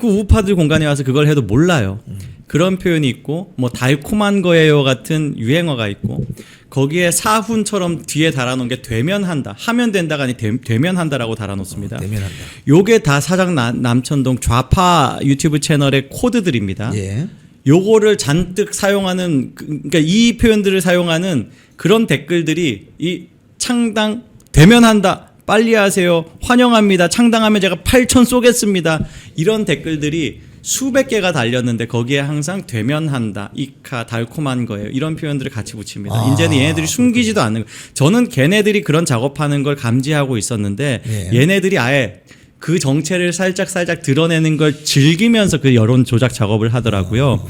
그 우파들 공간에 와서 그걸 해도 몰라요. 그런 표현이 있고 뭐 달콤한 거예요 같은 유행어가 있고 거기에 사훈처럼 뒤에 달아놓은 게 되면한다 하면 된다가 아니 되면한다라고 달아놓습니다. 되면한다. 요게 다 사장 남천동 좌파 유튜브 채널의 코드들입니다. 예. 요거를 잔뜩 사용하는 그러니까 이 표현들을 사용하는 그런 댓글들이 이 창당 되면 한다 빨리 하세요 환영합니다 창당하면 제가 8천 쏘겠습니다 이런 댓글들이 수백 개가 달렸는데 거기에 항상 되면 한다 이카 달콤한 거예요 이런 표현들을 같이 붙입니다. 이제는 얘네들이 숨기지도 않는 거예요. 저는 걔네들이 그런 작업하는 걸 감지하고 있었는데 예. 얘네들이 아예 그 정체를 살짝 드러내는 걸 즐기면서 그 여론 조작 작업을 하더라고요.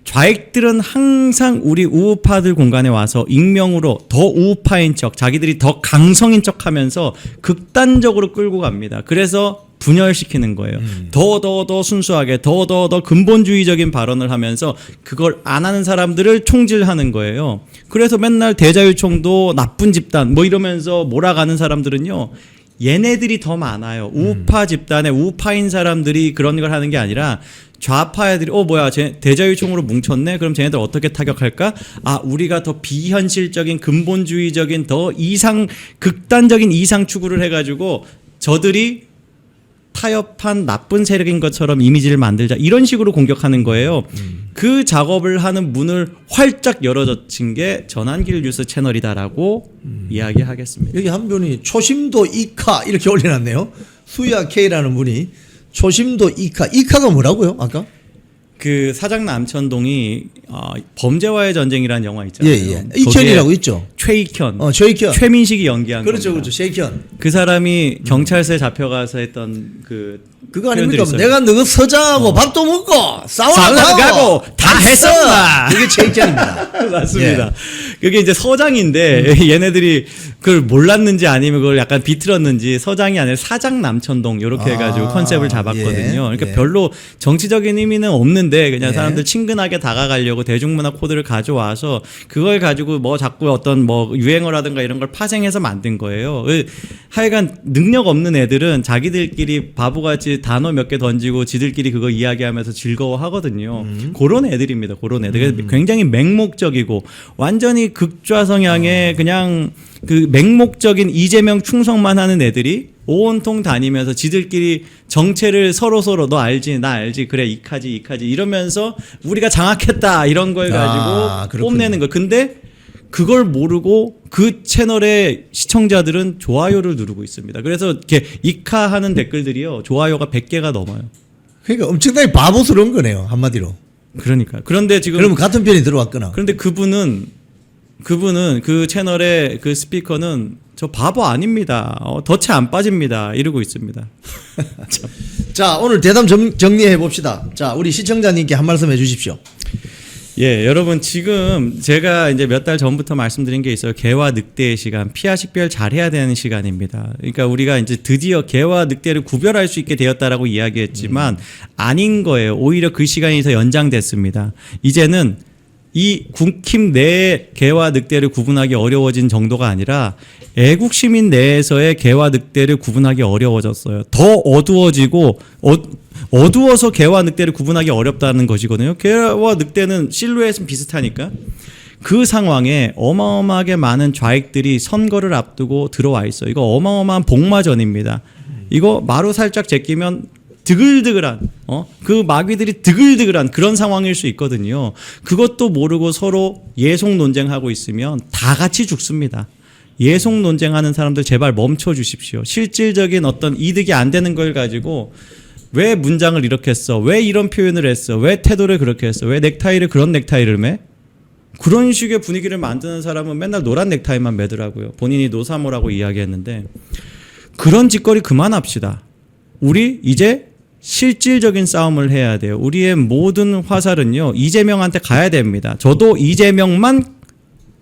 좌익들은 항상 우리 우우파들 공간에 와서 익명으로 더 우우파인 척, 자기들이 더 강성인 척 하면서 극단적으로 끌고 갑니다. 그래서 분열시키는 거예요. 더 순수하게, 더 근본주의적인 발언을 하면서 그걸 안 하는 사람들을 총질하는 거예요. 그래서 맨날 대자유총도 나쁜 집단 뭐 이러면서 몰아가는 사람들은요. 얘네들이 더 많아요. 우파 집단에 우파인 사람들이 그런 걸 하는 게 아니라 좌파 애들이 뭐야 대자유총으로 뭉쳤네 그럼 쟤네들 어떻게 타격할까 우리가 더 비현실적인 근본주의적인 더 극단적인 이상 추구를 해가지고 저들이 타협한 나쁜 세력인 것처럼 이미지를 만들자 이런 식으로 공격하는 거예요. 그 작업을 하는 문을 활짝 열어젖힌 게 전환길 뉴스 채널이다라고 이야기하겠습니다. 여기 한 분이 초심도 이카 이렇게 올려놨네요. 수야 K라는 분이 초심도 이카가 뭐라고요? 아까? 그 사장 남천동이 범죄와의 전쟁이라는 영화 있잖아요. 예. 이현이라고 있죠. 최익현, 최익현. 최민식이 연기한 그렇죠, 겁니다. 그렇죠. 최익현. 그 사람이 경찰서에 잡혀가서 했던 그거 아닙니까? 있어요. 내가 너가 서장하고 밥도 먹고 사우나 사우나 가고 다 했었나? 그게 최익현입니다. 맞습니다. 그게 이제 서장인데 얘네들이 그걸 몰랐는지 아니면 그걸 약간 비틀었는지 서장이 아니라 사장 남천동 이렇게 해가지고 컨셉을 잡았거든요. 그러니까 별로 정치적인 의미는 없는데 그냥 사람들 친근하게 다가가려고 대중문화 코드를 가져와서 그걸 가지고 뭐 자꾸 어떤 뭐 유행어라든가 이런 걸 파생해서 만든 거예요. 하여간 능력 없는 애들은 자기들끼리 바보같이 단어 몇 개 던지고 지들끼리 그거 이야기하면서 즐거워하거든요. 그런 애들입니다. 그런 애들. 굉장히 맹목적이고 완전히 극좌 성향의 그냥 그 맹목적인 이재명 충성만 하는 애들이 온통 다니면서 지들끼리 정체를 서로 너 알지 나 알지 그래 이카지 이러면서 우리가 장악했다 이런 걸 가지고 뽐내는 거. 근데 그걸 모르고 그 채널의 시청자들은 좋아요를 누르고 있습니다. 그래서 이렇게 이카하는 댓글들이요 좋아요가 100개가 넘어요. 그러니까 엄청나게 바보스러운 거네요 한마디로. 그러니까 그런데 지금 그러면 같은 편이 들어왔거나. 그런데 그분은 그 채널의 그 스피커는 저 바보 아닙니다. 덫에 안 빠집니다. 이러고 있습니다. 자 오늘 대담 정리해 봅시다. 자 우리 시청자님께 한 말씀 해주십시오. 예, 여러분 지금 제가 이제 몇 달 전부터 말씀드린 게 있어요. 개와 늑대의 시간, 피하 식별 잘해야 되는 시간입니다. 그러니까 우리가 이제 드디어 개와 늑대를 구별할 수 있게 되었다라고 이야기했지만 아닌 거예요. 오히려 그 시간이 더 연장됐습니다. 이제는 이 국힘 내의 개와 늑대를 구분하기 어려워진 정도가 아니라 애국 시민 내에서의 개와 늑대를 구분하기 어려워졌어요. 더 어두워지고 어두워서 개와 늑대를 구분하기 어렵다는 것이거든요. 개와 늑대는 실루엣은 비슷하니까. 그 상황에 어마어마하게 많은 좌익들이 선거를 앞두고 들어와 있어요. 이거 어마어마한 복마전입니다. 이거 마루 살짝 제끼면 드글드글한 그 마귀들이 드글드글한 그런 상황일 수 있거든요. 그것도 모르고 서로 예속 논쟁하고 있으면 다 같이 죽습니다. 예속 논쟁하는 사람들 제발 멈춰 주십시오. 실질적인 어떤 이득이 안 되는 걸 가지고 왜 문장을 이렇게 써? 왜 이런 표현을 했어? 왜 태도를 그렇게 했어? 왜 넥타이를 그런 넥타이를 매? 그런 식의 분위기를 만드는 사람은 맨날 노란 넥타이만 매더라고요. 본인이 노사모라고 이야기했는데 그런 짓거리 그만합시다. 우리 이제 실질적인 싸움을 해야 돼요. 우리의 모든 화살은요 이재명한테 가야 됩니다. 저도 이재명만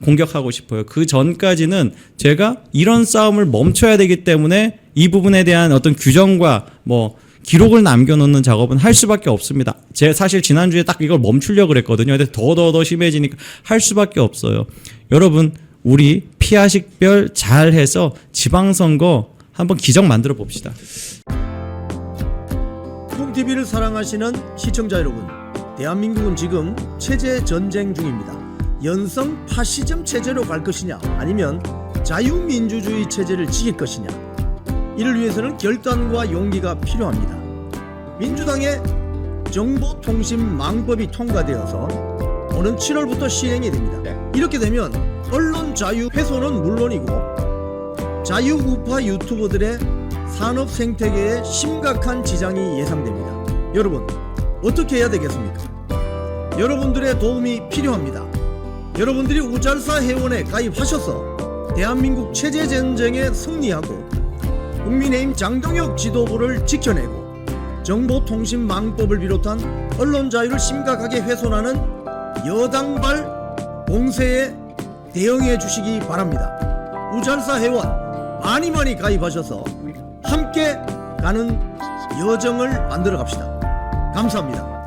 공격하고 싶어요. 그 전까지는 제가 이런 싸움을 멈춰야 되기 때문에 이 부분에 대한 어떤 규정과 뭐 기록을 남겨놓는 작업은 할 수밖에 없습니다. 제가 사실 지난주에 딱 이걸 멈추려고 그랬거든요. 근데 더 심해지니까 할 수밖에 없어요. 여러분 우리 피하식별 잘해서 지방선거 한번 기적 만들어 봅시다. 콩TV를 사랑하시는 시청자 여러분, 대한민국은 지금 체제 전쟁 중입니다. 연성 파시즘 체제로 갈 것이냐 아니면 자유민주주의 체제를 지킬 것이냐, 이를 위해서는 결단과 용기가 필요합니다. 민주당의 정보통신망법이 통과되어서 오는 7월부터 시행이 됩니다. 이렇게 되면 언론 자유 훼손은 물론이고 자유우파 유튜버들의 산업 생태계에 심각한 지장이 예상됩니다. 여러분 어떻게 해야 되겠습니까? 여러분들의 도움이 필요합니다. 여러분들이 우잘사 회원에 가입하셔서 대한민국 체제 전쟁에 승리하고 국민의힘 장동혁 지도부를 지켜내고 정보통신망법을 비롯한 언론 자유를 심각하게 훼손하는 여당발 공세에 대응해 주시기 바랍니다. 우잘사 회원 많이 가입하셔서 함께 가는 여정을 만들어 갑시다. 감사합니다.